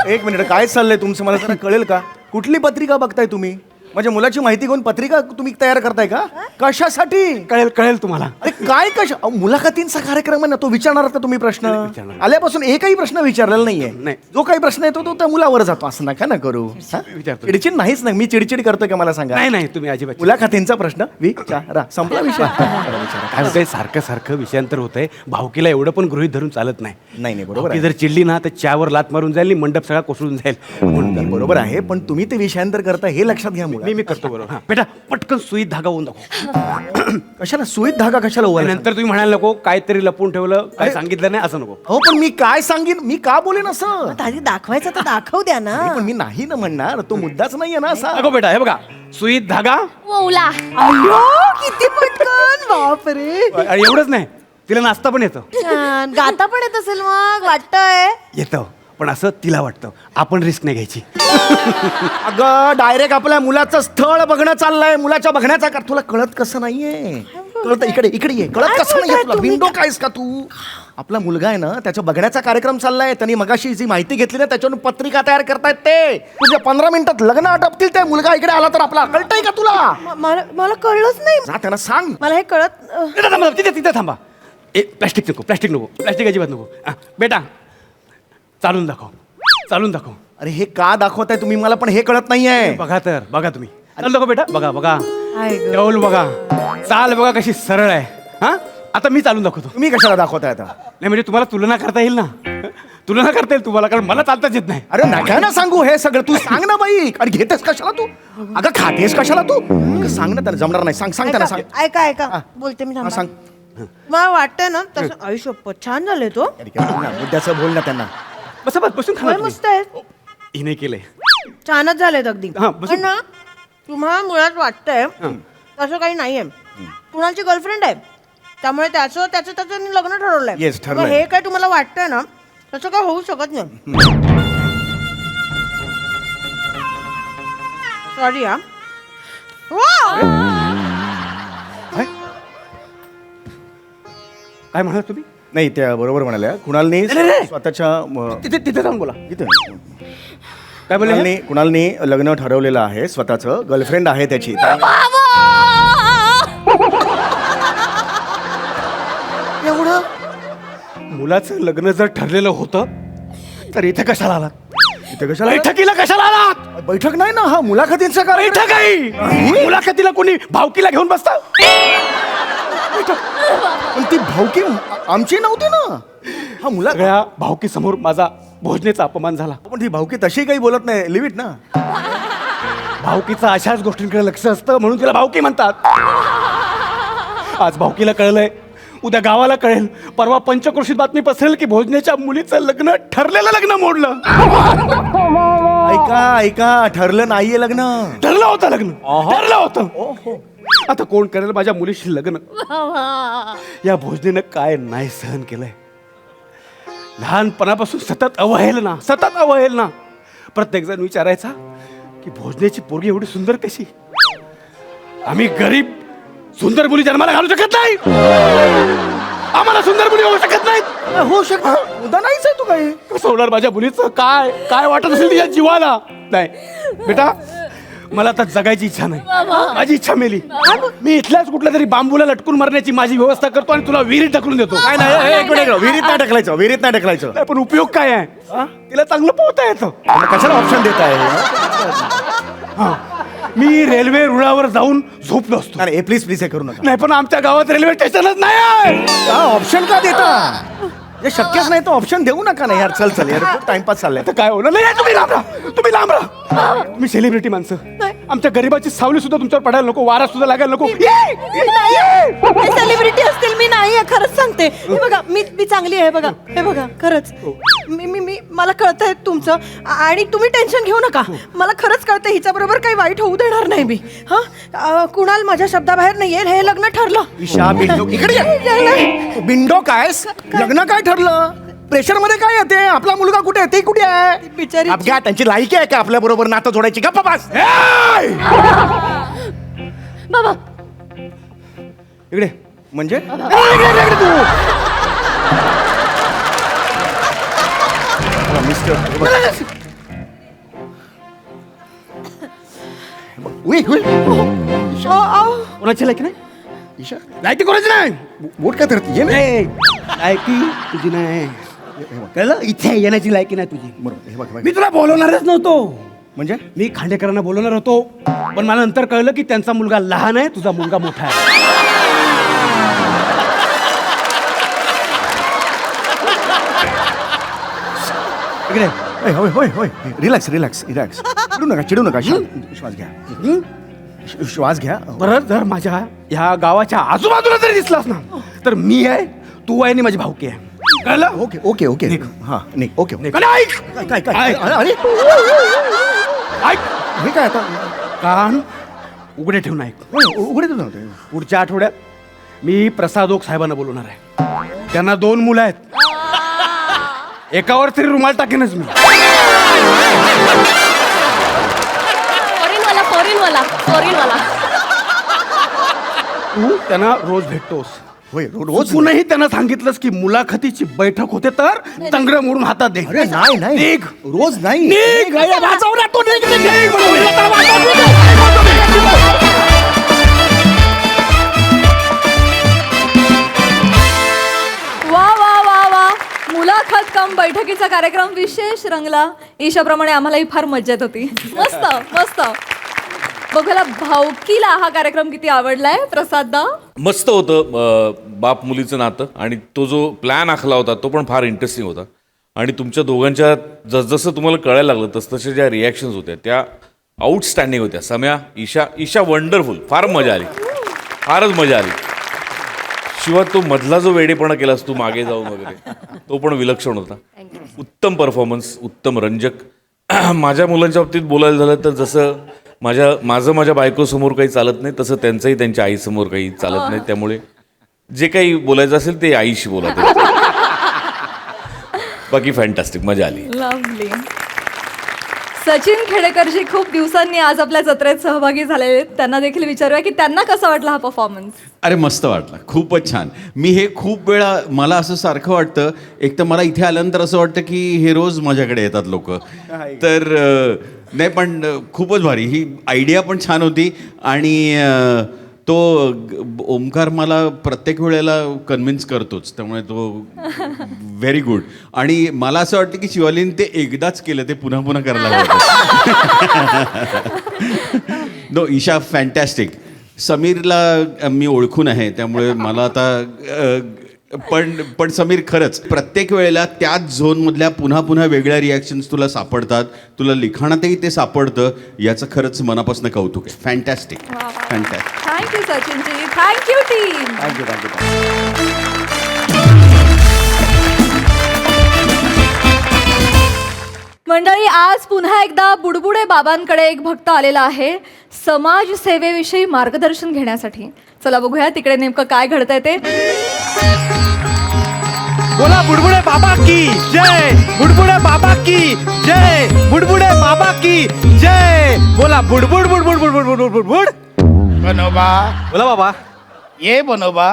एक मिनिट, काय चाललंय तुमचं, मला जरा कळेल का? कुठली पत्रिका बघताय तुम्ही? म्हणजे मुलाची माहिती घेऊन पत्रिका तुम्ही तयार करताय का? कशासाठी? कळेल कळेल तुम्हाला. अरे काय मुलाखतींचा कार्यक्रम आहे ना, तो विचारणार का तुम्ही प्रश्न? विचारणार. आल्यापासून एकही प्रश्न विचारलेला नाहीये. नाही. जो काही प्रश्न येतो तो त्या मुलावर जातो. असं नका ना करू. हा? विचारतो. चिडचिड नाहीच नाही. मी चिडचिड करतोय का मला सांगा? नाही नाही तुम्ही अजिबात मुलाखतींचा प्रश्न विचारा. संपला विषय. विचारा. काय होतंय सारखं सारखं विषयांतर होतंय. भावकीला एवढं पण गृहीत धरून चालत नाही. नाही बरोबर भावकी आहे. जर चिडली ना तर चहावर लात मारून जाईल आणि मंडप सगळा कोसळून जाईल. म्हणून बरोबर आहे, पण तुम्ही ते विषयांतर करता हे लक्षात घ्या. मुला मी करतो बरोबर. बेटा पटकन सुईत धागा होऊन दाखव. कशाला सुईत धागा कशाला आणि उभा? नंतर तुम्ही म्हणायला नको काहीतरी लपून ठेवलं काय सांगितलं नाही असं नको. हो पण मी काय सांगेन? मी का बोलेन असं? आधी दाखवायचं तर दाखव द्या ना. पण मी नाही ना म्हणणार. तो मुद्दाच नाहीये ना असा. अगो बेटा हे बघा सुईत धागा ओला. अय्यो किती पटकन, बापरे. आणि एवढंच नाही तिला नाचता पण येतं. छान. गाता पण येत असेल मग वाटतंय. येतं पण असं तिला वाटतं आपण रिस्क नाही घ्यायची. अगं डायरेक्ट आपल्या मुलाचं स्थळ बघणं चाललंय. मुलाच्या बघण्याचा का तुला कळत कसं नाहीये? कळत इकडे इकडे ये. कळत काय कसं नाहीये बोलताय तुला? तुम्ही? बिंडो कायस का तू? आपला मुलगा आहे ना, त्याच्या बघण्याचा कार्यक्रम चाललाय. त्यांनी मगाशी जी माहिती घेतली ना त्याच्यावरून पत्रिका तयार करतायत ते. तुझ्या 15 मिनिटात लग्न आटपतील. ते मुलगा इकडे आला तर आपला कळतंय का तुला? मला कळलंच नाही. जा त्यांना सांग. मला हे कळत तिथे थांबा तिथे थांबा. प्लॅस्टिक नको प्लॅस्टिक अजिबात नको. बेटा चालून दाखव. अरे हे का दाखवताय तुम्ही मला? पण हे कळत नाहीये. बघा तुम्ही चालू दाखव बेटा. बघा आहे ग. डौल बघा चाल बघा कशी सरळ आहे. हा आता मी चालून दाखवतो. तुम्ही कशाला दाखवताय आता? नाही म्हणजे तुम्हाला तुलना करता येईल ना. तुलना करता येईल तुम्हाला कारण मला चालताच येत नाही. अरे नका ना सांगू हे सगळं. तू सांग ना बाई. अरे घेतेस कशाला तू? अगं खातेस कशाला तू? अगं सांग ना, त्याला जमणार नाही. सांग त्यांना सांग. ऐका बोलते मी. हा, थांबा. सांग. मला वाटतंय ना तसं आयुष्यपत छान झालंय तो. अरे काय बोल ना, मुद्द्याचं बोल ना त्यांना. बसून खा ना होय, तुम्ही. मस्त आहे. हिने केलंय. छानच झालेत अगदी. हा, बसून. पण ना तुम्हाला मुळात वाटतंय तसं काही नाहीये. कुणालची गर्लफ्रेंड आहे त्यामुळे त्याचं लग्न ठरवलंय. Yes, ठरलंय. मग हे काय तुम्हाला वाटतंय ना तसं काय होऊ शकत नाही. सॉरी हा. काय म्हणाल तुम्ही? नाही त्या बरोबर म्हणाल्या. कुणालनी नाही. स्वतःच्या तिथे जाऊन बोला. इथं काय बोलले? कुणालनी लग्न ठरवलेलं आहे स्वतःचं. गर्लफ्रेंड आहे त्याची. एवढं मुलाचं लग्न जर ठरलेलं होतं तर इथे कशाला आलात? इथे कशाला? बैठकीला कशाला आलात? बैठक नाही ना, हा मुलाखतींचा कार्यक्रम. बैठक आहे. मुलाखतीला कोणी भावकीला घेऊन बसता? पण ती भावकी आमची नव्हती ना. हा मुला सगळ्या भावकी समोर माझा भोजनेचा अपमान झाला. पण ती भावकी तशी काही बोलत नाही. लिव्ह इट ना. भावकीचा अशाच गोष्टींकडे लक्ष असतं म्हणून तिला भावकी म्हणतात. आज भावकीला कळलंय उद्या गावाला कळेल. परवा पंचक्रोशीत बातमी पसरेल की भोजनेच्या मुलीचं लग्न ठरलेलं लग्न मोडलं. ऐका ठरलं नाहीये लग्न. ठरलं होतं. आता कोण करेल माझ्या मुलीशी लग्न? या भोजनेनं काय नाही सहन केलंय. लहानपणापासून सतत अवहेलना. प्रत्येक जण विचारायचा की भोजनेची पोरगी एवढी सुंदर कशी? आम्ही गरीब सुंदर मुली जन्माला घालू शकत नाही. आम्हाला सुंदर मुली होऊ शकत नाहीत. होऊ शकत उदा नाहीच आहे तू काही. कसं होणार माझ्या मुलीचं? काय वाटत असेल तिच्या जीवाला? नाही बेटा मला आता जगायची इच्छा नाही. माझी इच्छा मेली. मी इथल्याच कुठल्या तरी बांबूला लटकून मरण्याची माझी व्यवस्था करतो आणि तुला विहिरीत ढकलून देतो. काय नाही. एक मिनिट. विहिरीत नाही ढकलायचं. नाही, पण उपयोग काय आहे? तिला चांगलं पोहता येतं. मग कशाला ऑप्शन देत आहे? मी रेल्वे रुळावर जाऊन झोपलो असतो. नाही प्लीज हे करू नका. नाही पण आमच्या गावात रेल्वे स्टेशनच नाही आहे. ऑप्शन का देता? जे शक्यच नाही तो ऑप्शन देऊ नका ना यार. चल यार खूप टाइमपास चाललाय. तर काय होणार? नाही तुम्ही लांब राहा. तुम्ही सेलिब्रिटी माणसं. आमच्या गरीबाची सावली सुद्धा तुमच्यावर पडायला नको. वारा सुद्धा लागायला नको. सेलिब्रिटी असतील मी नाही आहे. खरंच सांगते. हे बघा मी चांगली आहे. हे बघा खरंच मी मला कळतंय तुमचं आणि तुम्ही टेन्शन घेऊ नका. मला खरंच कळतंय हिच्या बरोबर काही वाईट होऊ देणार नाही मी. हा कुणाल माझ्या शब्दाबाहेर नाही येईल. हे लग्न ठरलं. ईशा बिंडो इकडे ये. बिंडो काय? लग्न काय ठरलं? प्रेशर मध्ये काय येते? आपला मुलगा कुठे आहे? ते कुठे आहे? बिचारी अपघात त्यांची लायकी आहे का आपल्या बरोबर नातं जोडायची? गप्पा बस. बाबा इकडे म्हणजे मिस्टर होय होय कोणाची लायकी नाही ईशा लायकी कोणाची नाही बोट काय धरती ये ना ए, लायकी तुझी नाही कळलं इथे येण्याची लायकी नाही तुझी बरोबर हे बघ हे बघ. मी तुला बोलवणारच नव्हतो म्हणजे मी खांडेकरांना बोलवणार होतो पण मला नंतर कळलं की त्यांचा मुलगा लहान आहे तुझा मुलगा मोठा आहे इकडे. होय होय होय होय रिलॅक्स रिलॅक्स रिलॅक्स चिडू नका शांत. श्वास घ्या श्वास घ्या बरं जर माझ्या ह्या गावाच्या आजूबाजूला जरी दिसलास ना तर मी आहे तू आहे आणि माझी भावकी आहे कळलं ओके ओके ओके हां नाही ओके ओके कळलं? ऐक काय काय ऐक. अरे ऐक हे काय आता कान उघडे ठेवून ऐक होय, उघडे तू नव्हते पुढच्या आठवड्यात मी प्रसाद ओक साहेबांना बोलवणार आहे त्यांना 2 मुलं आहेत एकावर तरी रुमाल टाकेनच मी फॉरेनवाला तू त्यांना रोज भेटतोस होय रोज तूनही त्यांना सांगितलंस की मुलाखतीची बैठक होते तर तंगड मोडून हातात दे अरे नाही नाही निघ. रोज नाही निघ. वाजव ना तू, निघ, निघ, निघ. वा वा वा वा मुलाखत कम बैठकीचा कार्यक्रम विशेष रंगला. ईशाप्रमाणे आम्हालाही फार मज्जा येत होती. मस्त मस्त. बघायला भावकीला हा कार्यक्रम किती आवडलाय प्रसाददा. मस्त होतं बाप मुलीचं नातं आणि तो जो प्लॅन आखला होता तो पण फार इंटरेस्टिंग होता आणि तुमच्या दोघांच्या जसजसं तुम्हाला कळायला लागलं तसतशा ज्या रिॲक्शन्स होत्या त्या आउटस्टँडिंग होत्या. सम्या ईशा वंडरफुल. फार मजा आली फारच मजा आली. शिवाय तो मधला जो वेडेपणा केलास तू मागे जाऊन वगैरे तो पण विलक्षण होता. उत्तम परफॉर्मन्स उत्तम रंजक. माझ्या मुलांच्या बाबतीत बोलायला झालं तर जसं माझ्या बायकोसमोर काही चालत नाही तसं त्यांचंही त्यांच्या आईसमोर काही चालत नाही त्यामुळे जे काही बोलायचं असेल ते आईशी बोला. बाकी फॅन्टॅस्टिक मजा आली. लवली. सचिन खेडेकरजी खूप दिवसांनी आज आपल्या जत्रेत सहभागी झालेले आहेत. त्यांना देखील विचारूया की त्यांना कसा वाटला हा परफॉर्मन्स. अरे मस्त वाटला खूपच छान. मी हे खूप वेळा मला असं सारखं वाटतं एक तर मला इथे आल्यानंतर असं वाटतं की हे रोज माझ्याकडे येतात लोक तर नाही पण खूपच भारी ही आयडिया पण छान होती आणि तो ओमकार मला प्रत्येक वेळेला कन्व्हिन्स करतोच त्यामुळे तो व्हेरी गुड. आणि मला असं वाटतं की शिवालीने ते एकदाच केलं ते पुन्हा पुन्हा करायला हवं. No Isha fantastic. समीरला मी ओळखून आहे त्यामुळे मला आता पण समीर खरंच प्रत्येक वेळेला त्याच झोनमधल्या पुन्हा पुन्हा वेगळ्या रिॲक्शन्स तुला सापडतात. तुला लिखाणातही ते सापडतं याचं खरंच मनापासून कौतुक आहे. Fantastic fantastic. Thank you Sachinji. Thank you team. Thank you thank you मंडळी आज पुन्हा एकदा बुडबुडे बाबांकडे एक भक्त आलेला आहे समाज सेवेविषयी मार्गदर्शन घेण्यासाठी. चला बघूया तिकडे नेमकं काय घडतंय ते. बोला बुडबुडे बाबा की जय. बुडबुडे बाबा की जय. बुडबुडे बाबा की जय. बोला बुडबुड बुडबुड बुडबुड बुडबुड बुडबुड. बनोबा बोला बाबा. ये बनोबा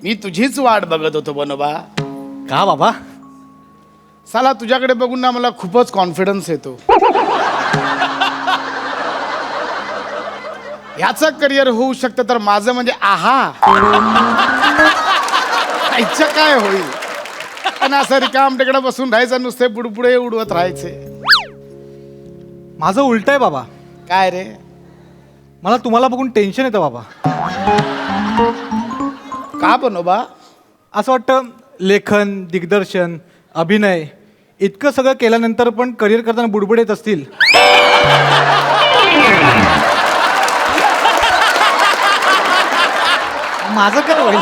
मी तुझीच वाट बघत होतो बनोबा. का बाबा. साला तुझ्याकडे बघून ना मला खूपच कॉन्फिडन्स येतो. याचं करिअर होऊ शकतं तर माझं म्हणजे आहा आईचं काय होईल. पण असं रिकाम टेकडा बसून राहायचं नुसते बुडबुडे उडवत राहायचे. माझं उलट आहे बाबा. काय रे मला तुम्हाला बघून टेन्शन येतं बाबा. का बनोबा. असं वाटतं लेखन दिग्दर्शन अभिनय इतकं सगळं केल्यानंतर पण करिअर करताना बुडबुड येत असतील. माझं काय होईल.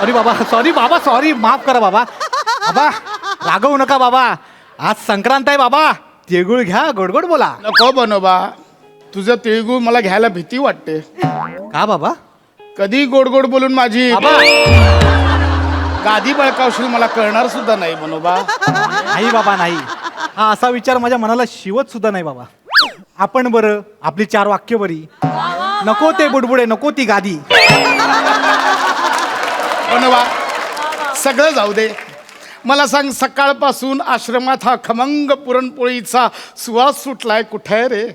अरे बाबा सॉरी बाबा सॉरी माफ करा बाबा. बाबा रागवू नका बाबा. आज संक्रांत आहे बाबा. तिळगुळ घ्या गोडगोड बोला. नको बनोबा तुझं तिळगुळ मला घ्यायला भीती वाटते. का बाबा. कधी गोड गोड बोलून माझी बाबा गादी बळकावशील मला कळणार सुद्धा नाही बनोबा. नाही बाबा नाही. हा असा विचार माझ्या मनाला शिवत सुद्धा नाही बाबा. आपण बरं आपली 4 वाक्य बरी. नको ते बुडबुडे नको ती गादी. बनोबा सगळं जाऊ दे. मला सांग सकाळपासून आश्रमात हा खमंग पुरणपोळीचा सुवास सुटलाय कुठे रे.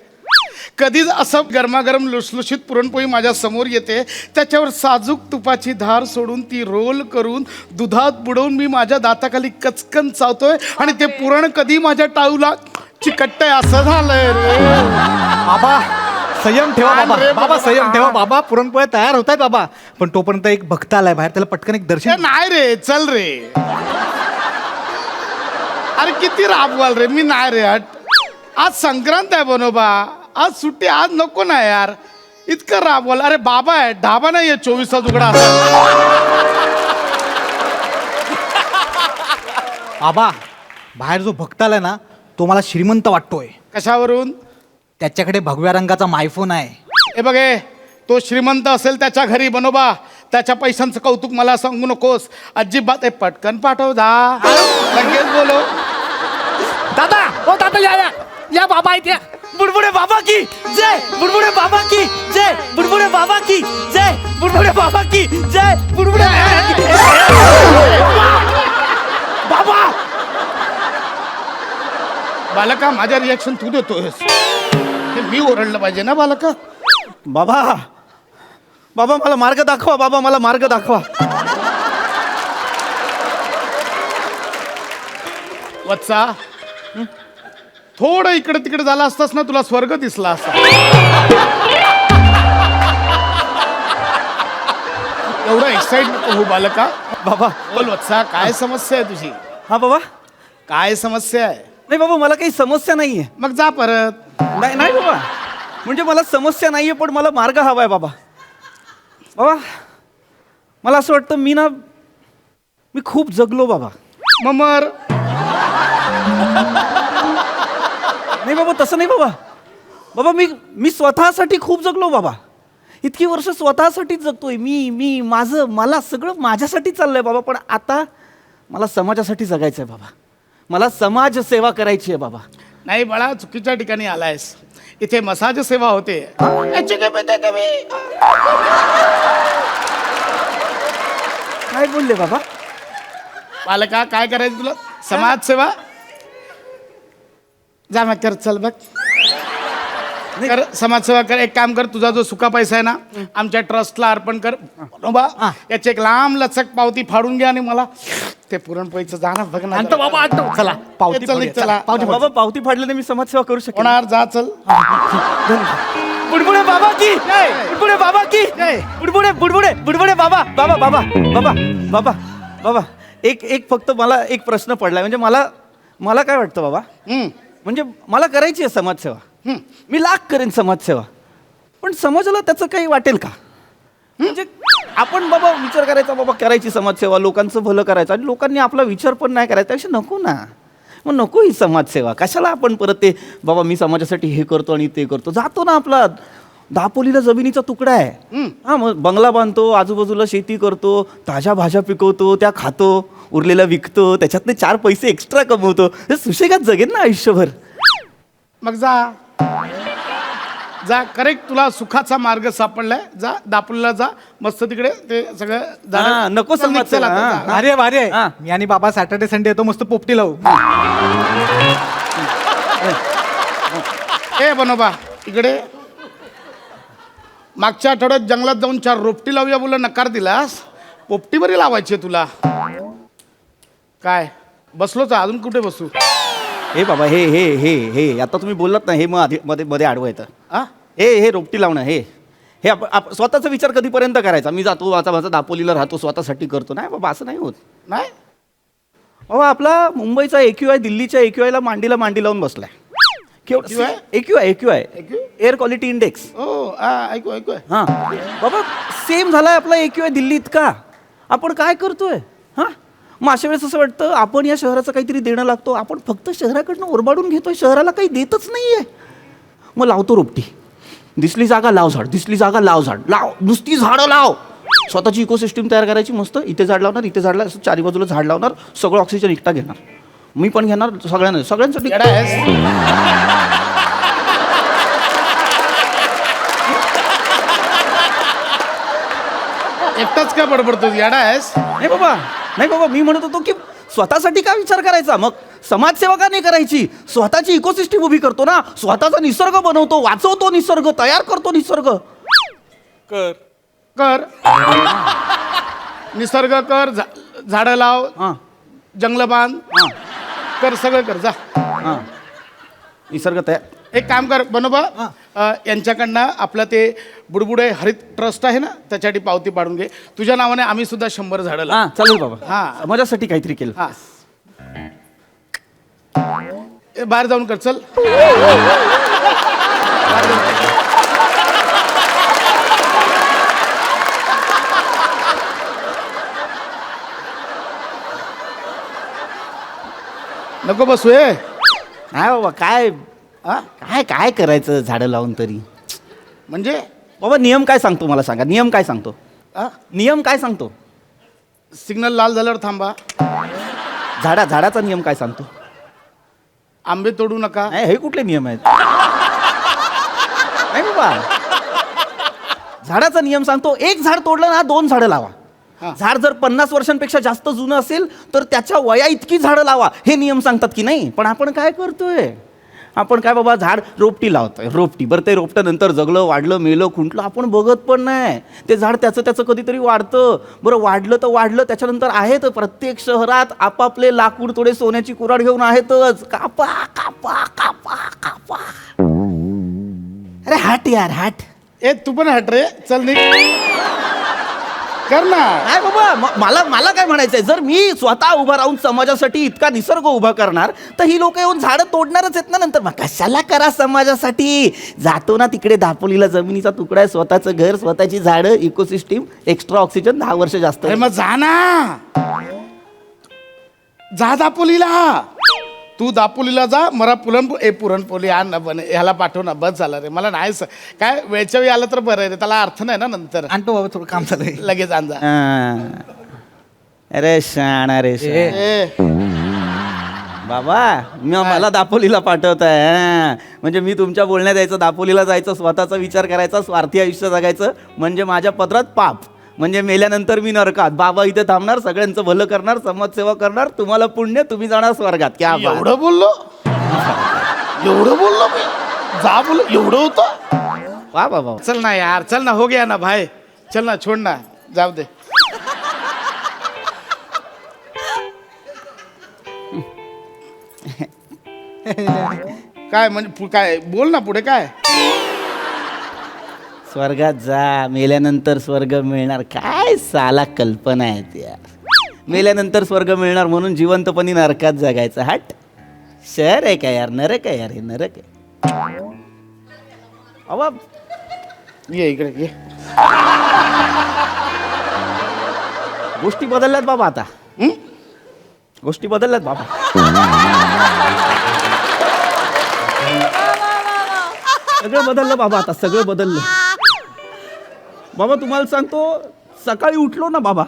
कधीच असं गरमागरम लुसलुशीत पुरणपोळी माझ्या समोर येते, त्याच्यावर साजूक तुपाची धार सोडून ती रोल करून दुधात बुडवून मी माझ्या दाताखाली कचकन चावतोय आणि ते पुरण कधी माझ्या टाळूला चिकटतंय असं झालंय रे. बाबा संयम ठेवा बाबा. रे बाबा बाबा. संयम ठेवा बाबा. पुरणपोळ्या तयार होत आहेत बाबा. पण तोपर्यंत एक भक्त आलाय बाहेर, त्याला पटकन एक ए, दर्शन. नाही रे, चल रे. अरे किती राबवाल रे, मी नाही रे. हट. आज संक्रांत आहे बनोबा, आज सुट्टी, आज नको ना यार, इतकं राबवाल. अरे बाबा आहे, ढाबा नाही आहे 24 तास उघडा असा. बाबा बाहेर जो भक्त आलाय ना, तो मला श्रीमंत वाटतोय. कशावरून? त्याच्याकडे भगव्या रंगाचा मायफोन आहे. हे बघे, तो श्रीमंत असेल त्याच्या घरी बनोबा, त्याच्या पैशांचं कौतुक मला सांगू नकोस अजिबात. पटकन पाठव दा, लगेच बोलो. दादा ओ दादा या बाबा इथे. बुडबुडे बाबा की जय, बुडबुडे बाबा की जय, बुडबुडे बाबा की जय, बुडबुडे बाबा की जय, बुडबुडे बाबा बालका, माझ्या रिॲक्शन तू देतोयस, हे मी ओरडलं पाहिजे ना बालका. बाबा बाबा मला मार्ग दाखवा, बाबा मला मार्ग दाखवा. वत्सा, थोडं इकडे तिकडे झाला असतास ना, तुला स्वर्ग दिसला असता. एवढा एक्साइट नको हो बालका. बाबा बोल वत्सा, काय समस्या आहे तुझी? हा बाबा, काय समस्या आहे? नाही बाबा मला काही समस्या नाहीये. मग जा परत. नाही नाही बाबा, म्हणजे मला समस्या नाहीये, पण मला मार्ग हवाय बाबा. बाबा मला असं वाटतं मी खूप जगलो बाबा. ममर नाही बाबा, तसं नाही बाबा. बाबा मी स्वतःसाठी खूप जगलो बाबा. इतकी वर्ष स्वतःसाठीच जगतोय मी मला सगळं माझ्यासाठी चाललंय बाबा. पण आता मला समाजासाठी जगायचंय बाबा. मला समाज सेवा करायची आहे बाबा. नाही बाळा, चुकीच्या ठिकाणी आलायस. इथे मसाज सेवा होते. काय बोलले बाबा? बालका, काय करायचं तुला? समाज सेवा जा मग कर, चल बघ कर समाजसेवा कर. एक काम कर, तुझा जो सुका पैसा आहे ना, आमच्या ट्रस्टला अर्पण कर. बा याची एक लांब लचक पावती फाडून घ्या आणि मला ते पुरणपोळीचं जाणं बघ ना. बाबा चला पावती चल, फाडूया, चला. चला. पावती बाबा, पावती फाडल्याने मी समाजसेवा करू शकतो. होणार, जा चल. बुडबुडे बाबा की बुडबुडे बाबा की बुडबुडे बुडबुडे बुडबुडे बाबा बाबा बाबा बाबा बाबा बाबा एक फक्त मला एक प्रश्न पडलाय. म्हणजे मला काय वाटतं बाबा, म्हणजे मला करायची आहे समाजसेवा. मी लाख करेन समाजसेवा, पण समाजाला त्याचं काही वाटेल का? म्हणजे आपण बाबा विचार करायचा, बाबा करायची समाजसेवा, लोकांचं भलं करायचं, आणि लोकांनी आपला विचार पण नाही करायचा. त्यापेक्षा नको ना, मग नको ही समाजसेवा. कशाला आपण परत ते बाबा मी समाजासाठी हे करतो आणि ते करतो. जातो ना, आपला दापोलीला जमिनीचा तुकडा आहे. हा, मग बंगला बांधतो, आजूबाजूला शेती करतो, ताज्या भाज्या पिकवतो, त्या खातो, उरलेला विकतो, त्याच्यातले 4 पैसे एक्स्ट्रा कमवतो. हे सुशेगात जगेन ना आयुष्यभर. मग जा करेक्ट, तुला सुखाचा मार्ग सापडलाय. जा दापोलीला जा, मस्त तिकडे ते सगळं हा, झालं. नको चल, निघ, चल समाजसेवा. आता, हा. जा. अरे वारे, हा. मी आणि बाबा सॅटर्डे संडे येतो, मस्त पोपटी लावू. ए बनोबा, इकडे मागच्या आठवड्यात जंगलात जाऊन 4 रोपटी लावूया बोला, नकार दिलास. पोपटी बरी लावायची आहे तुला. काय बसलोच, अजून कुठे बसू? हे बाबा, हे हे हे हे आता तुम्ही बोललात ना, हे मग मध्ये मध्ये आडवं येतं. हा, हे रोपटी लावणं, हे स्वतःचा विचार कधीपर्यंत करायचा? मी जातो माझा दापोलीला राहतो, स्वतःसाठी करतो. नाही बाबा, असं नाही होत. नाही बाबा, आपला मुंबईचा AQI दिल्लीच्या AQI ला मांडी लावून बसलाय. AQI air quality index. हो, ऐकू हां बाबा, सेम झालाय आपला AQI दिल्ली इतका. आपण काय करतोय? हां, मग अशा वेळेस असं वाटतं आपण या शहराचं काहीतरी देणं लागतो. आपण फक्त शहराकडनं ओरबाडून घेतोय, शहराला काही देतच नाहीये. मग लावतो रोपटी. दिसली जागा लाव झाड, दिसली जागा लाव झाड, नुसती झाडं लाव. स्वतःची इकोसिस्टम तयार करायची मस्त. इथे झाड लावणार, इथे झाड लावणार, 4 बाजूला झाड लावणार, सगळं ऑक्सिजन एकटा घेणार. मी पण घेणार, सगळ्यांसाठी. येडा आहेस? एकटाच का बडबडतो? येडा आहेस? नाही बाबा, मी म्हणत होतो की स्वतःसाठी का विचार करायचा? मग समाजसेवा का नाही करायची? स्वतःची इकोसिस्टीम उभी करतो ना, स्वतःचा निसर्ग बनवतो, वाचवतो निसर्ग, तयार करतो निसर्ग. कर कर निसर्ग कर, झाडं लाव, हां जंगल बांध, कर, सगळं कर, जा. हां निसर्ग तयार. एक काम कर बनोबा, यांच्याकडनं आपलं ते बुडबुडे हरित ट्रस्ट आहे ना, त्याच्यासाठी पावती पाडून घे. तुझ्या नावाने आम्ही सुद्धा 100 झाडं लावू. हां चालेल बाबा. हां. समाजासाठी काहीतरी केलं. हा बाहेर जाऊन कर, चल. बाहेर जाऊन कर. नको बसू हे. नाही बाबा, काय काय काय करायचं झाडं लावून तरी? म्हणजे बाबा नियम काय सांगतो मला सांगा, नियम काय सांगतो? नियम काय सांगतो? सिग्नल लाल झाल्यावर थांबा, झाडाचा नियम काय सांगतो? आंबे तोडू नका. नाही, हे कुठले नियम आहेत? नाही बाबा, झाडाचा नियम सांगतो, एक झाड तोडलं ना 2 झाडं लावा. हा. झाड जर 50 वर्षांपेक्षा जास्त जुनं असेल तर त्याच्या वया इतकी झाडं लावा, हे नियम सांगतात की नाही? पण आपण काय करतोय? आपण काय बाबा झाड रोपटी लावतोय, रोपटी. बरं ते रोपटं नंतर जगलं, वाढलं, मेलं, खुंटलं, आपण बघत पण नाही. ते झाड त्याचं कधीतरी वाढतं. बरं वाढलं तर वाढलं, त्याच्यानंतर आहेत प्रत्येक शहरात आपापले लाकूड तोडे सोन्याची कुऱ्हाड घेऊन आहेतच. कापा कापा कापा कापा. अरे हट यार हट. ए तू पण हट रे, चल निघ, कर ना. नाही बाबा, मला काय म्हणायचंय, जर मी स्वतः उभा राहून समाजासाठी इतका निसर्ग उभा करणार तर ही लोक येऊन झाडं तोडणारच आहेत ना नंतर. मग कशाला करा समाजासाठी? जातो ना तिकडे दापोलीला, जमिनीचा तुकडा आहे, स्वतःचं घर, स्वतःची झाडं, इकोसिस्टीम, एक्स्ट्रा ऑक्सिजन, 10 वर्ष जास्त. अरे मग जा ना, जा दापोलीला. तू दापोलीला जा, मला पुरणपोळी आण ना, बन ह्याला पाठव ना, बस झालं रे. मला नाही काय वेळच्या वेळी आलं तर बरं रे, त्याला अर्थ नाही ना नंतर. आणतो बाबा, थोडं काम झालंय. लगेच आण जा. अरे शाणा रे ए, बाबा, मला दापोलीला पाठवताय. म्हणजे मी तुमच्या बोलण्यात यायचं, दापोलीला जायचं, स्वतःचा विचार करायचा, स्वार्थी आयुष्य जगायचं, म्हणजे माझ्या पदरात पाप, म्हणजे मेल्यानंतर मी नरकात. बाबा इथे थांबणार, सगळ्यांचं भलं करणार, समाजसेवा करणार, तुम्हाला पुण्य, तुम्ही जाणार स्वर्गात. क्या बात. एवढं बोललो मी, जा बोल, एवढं होतं. वा बाबा. चल ना यार, चल ना, हो गया ना भाई, चल ना, छोड ना, जाऊ दे. काय म्हणजे काय बोल ना पुढे काय? स्वर्गात जा, मेल्यानंतर स्वर्ग मिळणार. काय साला कल्पना आहे त्या. मेल्यानंतर स्वर्ग मिळणार म्हणून जिवंतपणी नरकात जगायचं. हट, शहर आहे का यार, नरक आहे यार, हे नरक आहे. अवा ये इकडे ये. गोष्टी बदलल्यात बाबा आता. गोष्टी बदलल्यात बाबा. सगळं बदललं बाबा, आता सगळं बदललं बाबा. तुम्हाला सांगतो, सकाळी उठलो ना बाबा,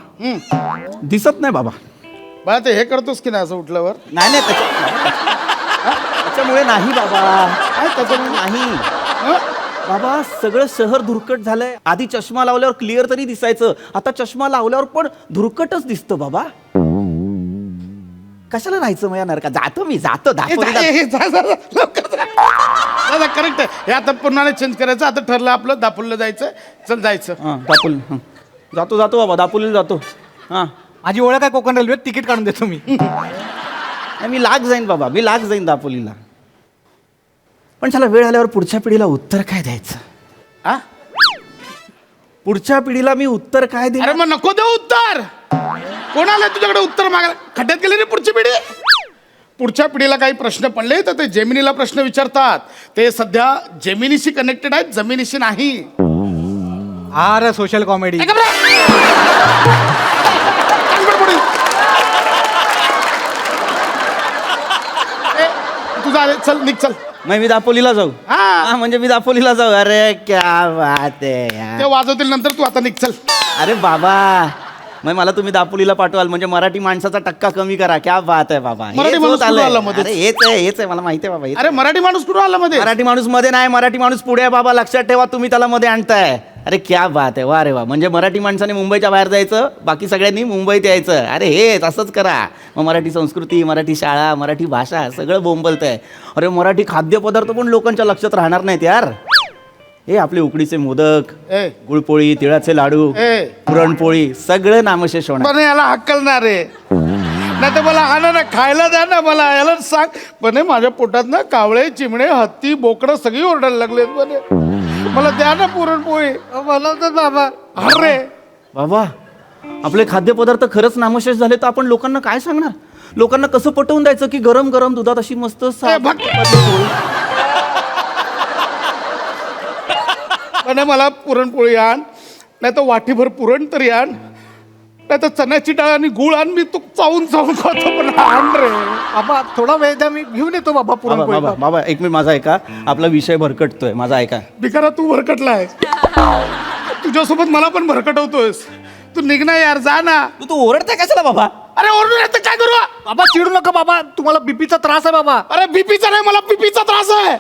दिसत नाही बाबा. बा ते हे करतोस की नाही असं उठल्यावर? नाही त्याच्यामुळे नाही बाबा, त्याच्यामुळे नाही बाबा. सगळं शहर धुरकट झालंय. आधी चष्मा लावल्यावर क्लिअर तरी दिसायचं, आता चष्मा लावल्यावर पण धुरकटच दिसतं बाबा. कशाला राहायचं मग या नरका? जातो मी, जातो दापोलीला. करेक्ट आहे. हे आता पुन्हा चेंज करायचं. आता ठरलं आपलं दापोलीला जायचं. चल जायचं. दापोली जातो बाबा, दापोलीला जातो. हां, माझी ओळख आहे कोकण रेल्वेत, तिकीट काढून देतो मी. मी लाग जाईन बाबा, मी लाग जाईन दापोलीला. पण त्याला वेळ आल्यावर पुढच्या पिढीला उत्तर काय द्यायचं? हा? पुढच्या पिढीला मी उत्तर काय अरे देणार? मग नको देऊ उत्तर. कोणाला तुझ्याकडे उत्तर मागायला? खड्ड्यात गेले रे पुढची पिढी. पुढच्या पिढीला काही प्रश्न पडले तर ते जेमिनीला प्रश्न विचारतात. ते सध्या जेमिनीशी कनेक्टेड आहेत, जमिनीशी नाही. अरे सोशल कॉमेडी. तुझा चल निघ, चल. मग मी दापोलीला जाऊ? हा. म्हणजे मी दापोलीला जाऊ. अरे क्या बात आहे यार. ते वाजवतील नंतर, तू आता निघ, चल. अरे बाबा, मग मला तुम्ही दापोलीला पाठवाल म्हणजे मराठी माणसाचा टक्का कमी करा. क्या बात आहे बाबा. मराठी हेच माणूस होत आलंय. कुठं आला मध्येच? अरे हेच आहे मला माहिती आहे बाबा. हेच अरे मराठी माणूस कुठून आला मध्ये? मराठी माणूस मध्ये नाही, मराठी माणूस पुढे आहे बाबा. लक्षात ठेवा, तुम्ही त्याला मध्ये आणताय. अरे क्या बात आहे, वा रे वा. म्हणजे मराठी माणसाने मुंबईच्या बाहेर जायचं, बाकी सगळ्यांनी मुंबईत यायचं. अरे हेच असंच करा. मग मराठी संस्कृती, मराठी शाळा, मराठी भाषा सगळं बोंबलत आहे. अरे मराठी खाद्यपदार्थ पण लोकांच्या लक्षात राहणार नाहीत यार. हे आपले उकडीचे मोदक, ए. गुळपोळी, तिळाचे लाडू, ए. पुरणपोळी सगळं नामशेष होणार. पण याला हक्कलणार रे, नाही तर मला आणा ना खायला द्या ना, मला याला सांग. पण माझ्या पोटात ना कावळे, चिमणे, हत्ती, बोकडं सगळी ओरडायला लागलेत. म्हणे मला द्या ना पुरणपोळी. मला तर बाबा अरे बाबा आपले खाद्यपदार्थ खरंच नामशेष झाले तर आपण लोकांना काय सांगणार? लोकांना कसं पटवून द्यायचं की गरम गरम दुधात अशी मस्त पण मला पुरणपोळी आण, नाही तर वाटीभर पुरण तरी आण, नाही तर चण्याची डाळ आणि गुळ आण. मी तू चावून चावून खातो, पण आण रे बाबा. थोडा वेळ द्या, मी घेऊन येतो बाबा बाबा पुरणपोळी. बाबा बाबा एक मिनिट माझा ऐका. आपला विषय भरकटतोय, माझा ऐका. बिकारा तू भरकटलाय. तुझ्यासोबत मला पण भरकटवतोयस. तू निघना यार, जा ना. तू ओरडताय कशाला बाबा? अरे ओरडून येतं काय करू? बाबा चिडू नका बाबा, तुम्हाला बीपीचा त्रास आहे बाबा. अरे बीपीचा नाही, मला बीपीचा त्रास आहे.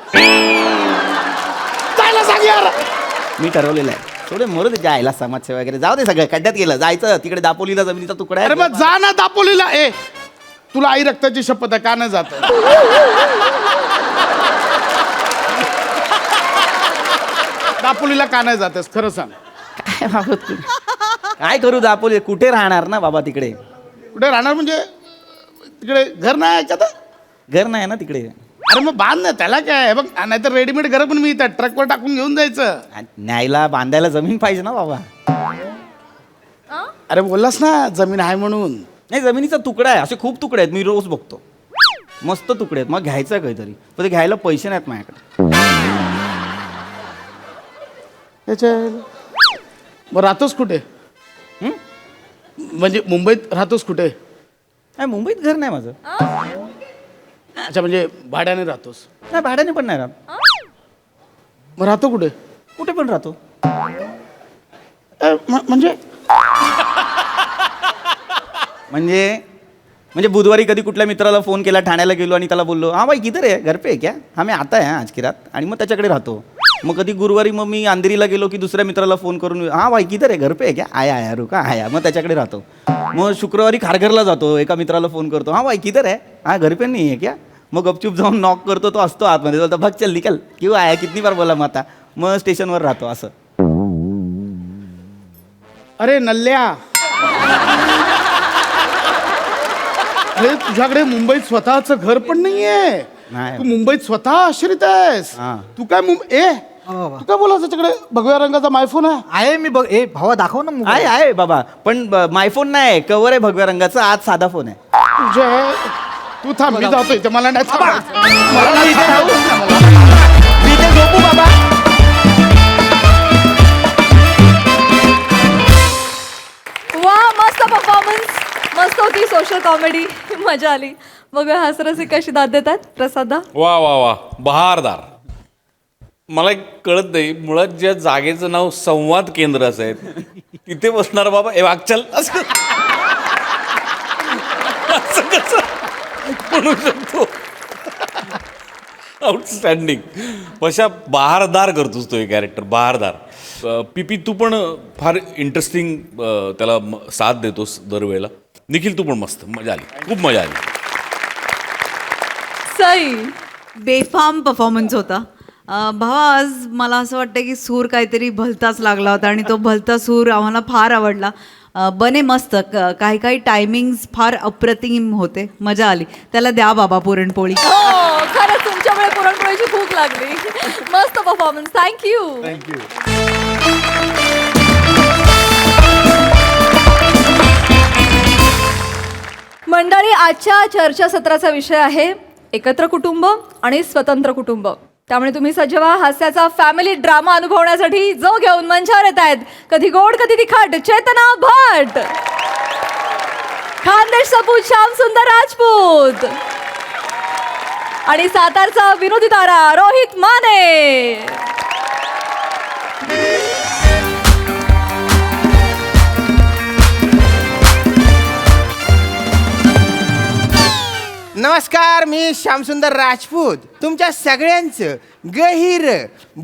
जायला सांग यार. मी ठरवलेलं आहे, थोडे मरू दे जायला समाजसेवा वगैरे जाऊ दे, सगळं खड्ड्यात गेलं जायचं. तिकडे दापोलीला जमिनीचा तुकडा अरे आहे. मग जा ना दापोलीला. ए तुला आई रक्ताची शपथ आहे, का नाही जात? दापोलीला का नाही जातेस खरं सांग. काय बाबा तू? काय करू दापोली? कुठे राहणार ना बाबा तिकडे? कुठे राहणार म्हणजे तिकडे घर नाही आहे का तर? घर नाही ना तिकडे. अरे मग बांध ना, त्याला काय आहे बघ. नाहीतर रेडीमेड घर पण मिळतात, ट्रकवर टाकून घेऊन जायचं. न्यायला बांधायला जमीन पाहिजे ना बाबा. अरे बोललास ना जमीन आहे म्हणून. नाही जमिनीचा तुकडा आहे, असे खूप तुकडे आहेत, मी रोज बघतो. मस्त तुकडे आहेत, मग घ्यायचं काहीतरी, पण ते घ्यायला पैसे नाहीत माझ्याकडे. मग राहतोस कुठे? म्हणजे मुंबईत राहतोस कुठे? नाही मुंबईत घर नाही माझं. अच्छा, म्हणजे भाड्याने राहतोस? नाही भाड्याने पण नाही राहत. मग राहतो कुठे? कुठे पण राहतो. म्हणजे म्हणजे बुधवारी कधी कुठल्या मित्राला फोन केला, ठाण्याला गेलो आणि त्याला बोललो हाँ भाई किधर है, घर पे है क्या, हाँ मैं आता है आज की रात, आणि मग त्याच्याकडे राहतो. मग कधी गुरुवारी मग मी अंधेरीला गेलो की दुसऱ्या मित्राला फोन करून हाँ भाई किधर है, घर पे है क्या, आया आया रुका आया, मग त्याच्याकडे राहतो. मग शुक्रवारी खारघरला जातो, एका मित्राला फोन करतो हाँ भाई किधर है, हाँ घर पे नहीं है क्या, मग गपचूप जाऊन नॉक करतो, तो असतो आतमध्ये, बोलतो बघ चल निकल, क्यों आया, कितनी बार बोला मग आता. मग स्टेशनवर राहतो असं. अरे नल्ल्या, अरे तुझ्याकडे मुंबईत स्वतःचं घर पण नाहीये. नाही. तू मुंबईत स्वतः आश्रित आहेस. हा. तू काय तू काय बोलायचं त्याच्याकडे भगव्या रंगाचा मायफोन आहे? आहे मी बघ. ए भावा दाखव ना मोबाईल. आहे बाबा, पण मायफोन नाही, कवर आहे भगव्या रंगाचा, आत साधा फोन आहे. तुझे तू थांब, मी जातो इथे, मला नाही थांबायचं. मला मी नाही इथे राहू? थांबायचं. मी इथे झोपू बाबा? वा मस्त परफॉर्मन्स, मस्त होती सोशल कॉमेडी, मजा आली. बघा हासरसी कशी दाद देतात प्रसादा. वा वा वा, बहारदार. मला एक कळत नाही, मुळात ज्या जागेचं नाव संवाद केंद्र असं आहे तिथे बसणार बाबा ए वागचल असं असं कसं म्हणू शकतो. आउटस्टँडिंग. पशा बहारदार करतोस तो हे कॅरेक्टर, बहारदार. पीपी तू पण फार इंटरेस्टिंग त्याला साथ देतोस दरवेळेला. निखिल तू पण मस्त, मजा आली, खूप मजा आली. सई बेफाम परफॉर्मन्स होता. भावा आज मला असं वाटतं की सूर काहीतरी भलताच लागला होता आणि तो भलता सूर आम्हाला फार आवडला. बने मस्त. काही काही टायमिंग्स फार अप्रतिम होते, मजा आली. त्याला द्या बाबा पुरणपोळी. हो खरंच तुमच्यामुळे पुरणपोळीची भूक लागली. मस्त परफॉर्मन्स, थँक्यू. मंडळी, आजच्या चर्चासत्राचा विषय आहे एकत्र कुटुंब आणि स्वतंत्र कुटुंब. त्यामुळे तुम्ही सज्ज व्हा हास्याचा फॅमिली ड्रामा अनुभवण्यासाठी, जो घेऊन मंचावर येत आहेत कधी गोड कधी तिखट चेतना भट, खानदेश सपूत श्याम सुंदर राजपूत आणि सातारचा विनोदी तारा रोहित माने. नमस्कार, मी श्यामसुंदर राजपूत तुमच्या सगळ्यांचं गहिर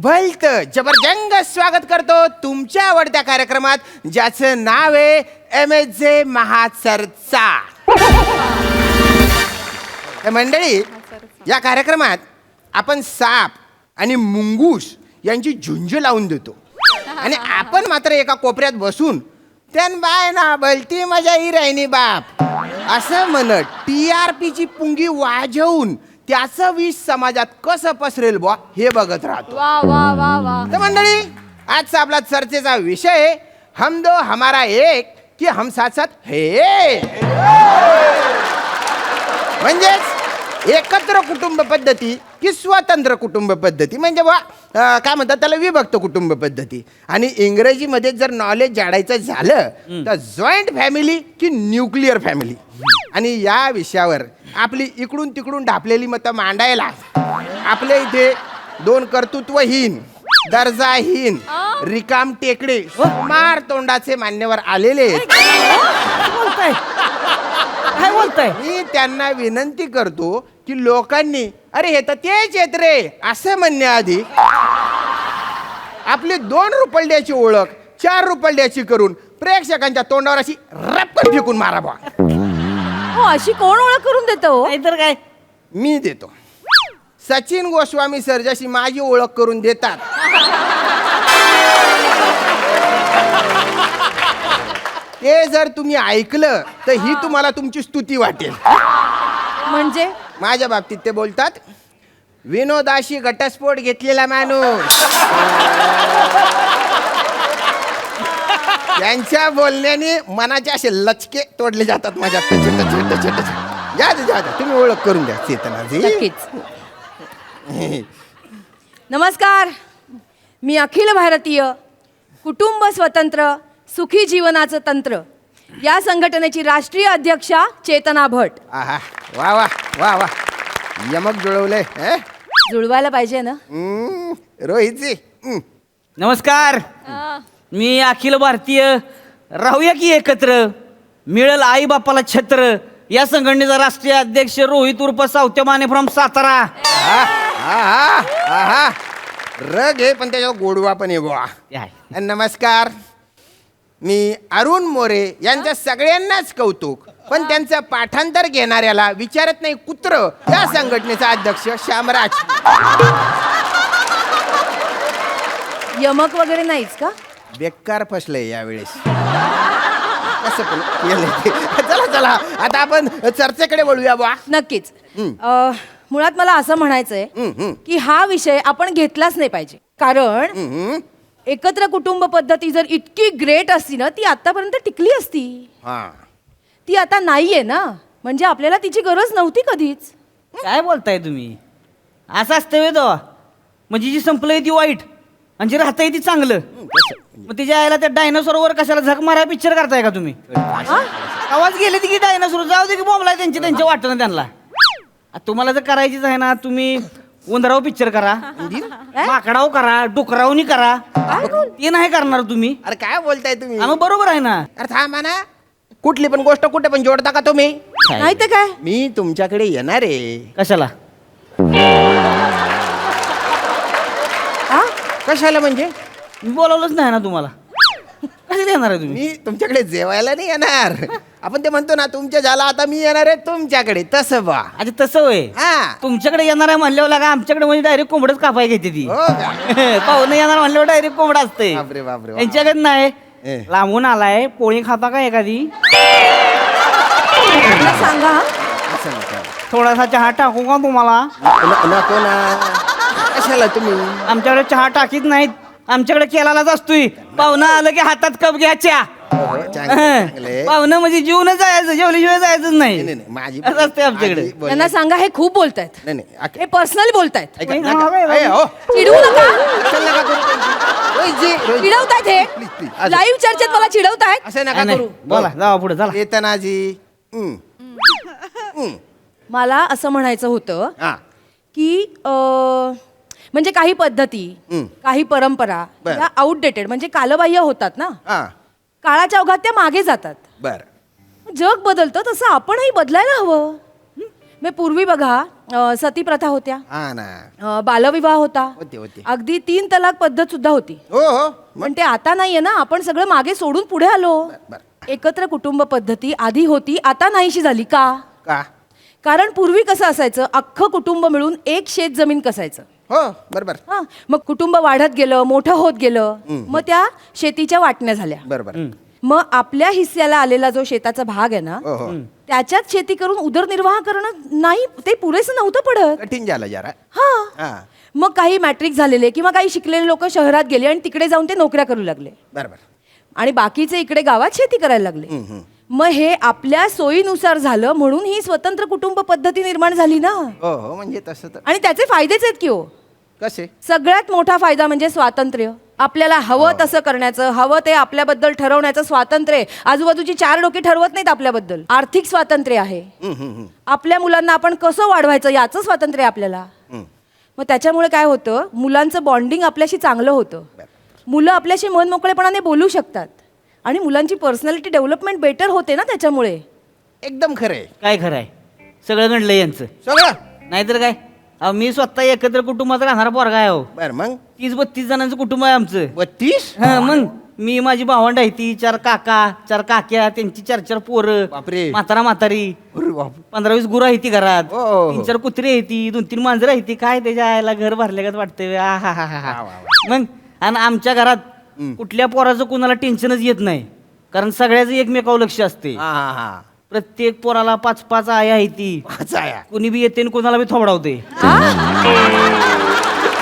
भलत जबरदंग स्वागत करतो तुमच्या आवडत्या कार्यक्रमात, ज्याचं नाव आहे MSJ महाचर्चा. मंडळी, या कार्यक्रमात आपण साप आणि मुंगूस यांची झुंज लावून देतो आणि आपण मात्र एका कोपऱ्यात बसून त्यान बाय ना भलती मजा ही राहिनी बाप असं म्हणत TRP ची पुंगी वाजवून त्याचं विष समाजात कसं पसरेल बुवा हे बघत राहतो. वा वा वा वा. तर मंडळी, आजचा आपला चर्चेचा विषय आहे, हम दो हमारा एक कि हम साथ साथ है. म्हणजेच एकत्र कुटुंब पद्धती की स्वतंत्र कुटुंब पद्धती, म्हणजे बा काय म्हणतात त्याला, विभक्त कुटुंब पद्धती. आणि इंग्रजीमध्ये जर नॉलेज जाडायचं झालं तर जॉईंट फॅमिली की न्यूक्लिअर फॅमिली. आणि या विषयावर आपली इकडून तिकडून ढापलेली मतं मांडायला आपल्या इथे दोन कर्तृत्वहीन, दर्जाहीन, रिकाम टेकडे, मार तोंडाचे मान्यवर आलेले आहेत. काय बोलताय? मी त्यांना विनंती करतो की लोकांनी अरे हे तर तेच येत रे असं म्हणण्याआधी आपली 2 रुपयाची ओळख 4 रुपयाची करून प्रेक्षकांच्या तोंडावर अशी रप्पन फेकून मारा बा. हो, अशी कोण ओळख करून देतो? नाहीतर काय? मी देतो. सचिन गोस्वामी सर जशी माझी ओळख करून देतात, ते जर तुम्ही ऐकलं तर ही तुम्हाला तुमची स्तुती वाटेल. म्हणजे माझ्या बाबतीत ते बोलतात, विनोदाशी घटस्फोट घेतलेला माणूस. त्यांच्या बोलण्याने मनाचे असे लचके तोडले जातात माझ्या. जा तुम्ही ओळख करून द्या चेतनाजी. नक्कीच. नमस्कार, मी अखिल भारतीय कुटुंब स्वतंत्र सुखी जीवनाचं तंत्र या संघटनेची राष्ट्रीय अध्यक्षा चेतना भट. आहा, वा वा वा वा, यमक जुळवलंय. जुळवायला पाहिजे ना. रोहितजी. नमस्कार, मी अखिल भारतीय राहूया की एकत्र मिळेल आई बापाला छत्र या संघटनेचा राष्ट्रीय अध्यक्ष रोहित उर्फ सावत्या माने फ्रॉम सातारा. रग आहे पण त्याच्यावर गोडवा पण आहे बुवा. आहे. नमस्कार, मी अरुण मोरे यांच्या सगळ्यांनाच कौतुक, पण त्यांचं पाठांतर घेणाऱ्याला विचारत नाही कुत्र या संघटनेचा अध्यक्ष श्यामराज. यमक वगैरे नाहीच का? बेकार फसलंय यावेळेस. कसं पण केलंय ते. चला चला आता आपण चर्चेकडे वळूया बुवा. नक्कीच. मुळात मला असं म्हणायचंय की हा विषय आपण घेतलाच नाही पाहिजे, कारण एकत्र कुटुंब पद्धती जर इतकी ग्रेट असती ना, ती आतापर्यंत टिकली असती. ती आता नाहीये ना, म्हणजे आपल्याला तिची गरज नव्हती कधीच. काय बोलताय तुम्ही? असं असतं वे तो, म्हणजे जी संपलंय ती वाईट आणि जी राहतंय ती चांगलं. मग तिच्या आईला त्या डायनासोरवर कशाला झक मारा पिक्चर करताय का तुम्ही? आवाज गेले ती की डायनासोर जाऊ दे की बोंबलाय त्यांच्या वाटणं त्यांना. तुम्हाला जर करायचीच आहे ना, तुम्ही उंदराव पिक्चर करा, माकडाव करा, डुकरावनी करा. ते नाही करणार तुम्ही. अरे काय बोलताय तुम्ही? मग बरोबर आहे ना. अरे थांबा ना, कुठली पण गोष्ट कुठे पण जोडता का तुम्ही? नाही तर काय. मी तुमच्याकडे येणार आहे. कशाला? कशाला म्हणजे? मी बोलावलंच नाही ना तुम्हाला. कशाला येणार आहे तुम्ही? मी तुमच्याकडे जेवायला नाही येणार. आपण ते म्हणतो ना, तुमच्या झाला आता मी येणार आहे तुमच्याकडे, तसं बा. अच्छा तसं होय. हा. तुमच्याकडे येणार आहे म्हणल्यावर लागा आमच्याकडे म्हणजे डायरेक्ट कोंबडच कापाय घेते ती. हो का? पाहुणे येणार म्हणल्यावर डायरेक्ट कोंबड असते. बापरे बापरे. यांच्याकडे नाही. लांबून आलाय, पोळी खाता का एखादी? मला सांगा. असं नका. थोडासा चहा टाकू का तुम्हाला? नको ना. कशाला तुम्ही? आमच्याकडे चहा टाकीत नाहीत, आमच्याकडे केलालाच असतोय. पाहुणं आलं की हातात कप घ्या चहा. चांगले. पाहुणं म्हणजे जेवून जायचं, जेवल्याशिवाय जायचंच नाही, नाही. नाही, माझी असं असते आमच्याकडे. माझी बोलण्याची- त्यांना सांगा हे खूप बोलतायत. नाही नाही हे पर्सनली बोलतायत. ऐका, नका. ए, हो. चिडवू नका. असं नका करू त्यांची. रोहितजी, रोहितजी. चिडवतायत हे. Please, please. असं- लाईव्ह चर्चेत मला चिडवतायत. असं नका नाही, करू. बोला जावा पुढे चला. चेतनाजी. मला असं म्हणायचं होतं हा. की म्हणजे काही पद्धती, काही परंपरा बर. या आउटडेटेड म्हणजे कालबाह्य होतात ना. हा. काळाच्या ओघात त्या मागे जातात. बर. जग बदलतं तसं आपणही बदलायला हवं. मी पूर्वी बघा सती प्रथा होत्या, हा ना, बालविवाह होता, होते. अगदी 3 तलाक पद्धत सुद्धा होती. हो हो पण ते आता नाहीये ना, आपण सगळं मागे सोडून पुढे आलो. एकत्र कुटुंब पद्धती आधी होती, आता नाहीशी झाली का? का? कारण पूर्वी कसं असायचं, अख्खं कुटुंब मिळून एक शेत जमीन कसायचं. हो बरोबर हा, मग कुटुंब वाढत गेलं, मोठं होत गेलं, मग त्या शेतीच्या वाटण्या झाल्या. बरोबर. मग आपल्या हिस्स्याला आलेला जो शेताचा भाग आहे ना, हो हो त्याच्यात शेती करून उदरनिर्वाह करणं नाही, ते पुरेसं नव्हतं पडत. कठीण झालं जरा. हा, हा मग काही मॅट्रिक झालेले किंवा काही शिकलेले लोक शहरात गेले आणि तिकडे जाऊन ते नोकऱ्या करू लागले बरोबर. आणि बाकीचे इकडे गावात शेती करायला लागले. मग हे आपल्या सोयीनुसार झालं म्हणून ही स्वतंत्र कुटुंब पद्धती निर्माण झाली ना. हो हो म्हणजे तसं तर आणि त्याचे फायदेच आहेत की हो. कसे? सगळ्यात मोठा फायदा म्हणजे स्वातंत्र्य. आपल्याला हवं तसं करण्याचं, हवं ते आपल्याबद्दल ठरवण्याचं स्वातंत्र्य. आजूबाजूची 4 डोकी ठरवत नाहीत आपल्याबद्दल. आर्थिक स्वातंत्र्य आहे. आपल्या मुलांना आपण कसं वाढवायचं याचं स्वातंत्र्य आपल्याला. मग त्याच्यामुळे काय होतं, मुलांचं बॉन्डिंग आपल्याशी चांगलं होतं. मुलं आपल्याशी मनमोकळेपणाने बोलू शकतात आणि मुलांची पर्सनॅलिटी डेव्हलपमेंट बेटर होते ना त्याच्यामुळे. एकदम खरंय. काय खरं आहे, सगळं घडलं यांचं. सगळं नाहीतर काय, अहो मी स्वतः एकत्र कुटुंबात राहणारा पोरगा आहे. हो, बर मग 30-32 जणांचं कुटुंब आहे आमचं. 32? हा, मग मी माझी भावंड आहे ती, 4 काका 4 काक्या, त्यांची 4 पोरं, बापरे. म्हातारी अरे बाप. 15-20 गुरं आहे ती घरात, हो, हो. 3-4 कुत्री आहे ती, 2-3 मांजरं आहे ती. काय त्याच्या आयला घर भरल्यागत वाटतंय. आहाहाहा. मग आणि आमच्या घरात कुठल्या पोराचं कुणाला टेन्शनच येत नाही, कारण सगळ्याचं एकमेकावर लक्ष असते. हा हा हा प्रत्येक पोराला 5-5 आया आहे ती. वाचाया. कुणी बी येते आणि कुणाला बी थोबडावते.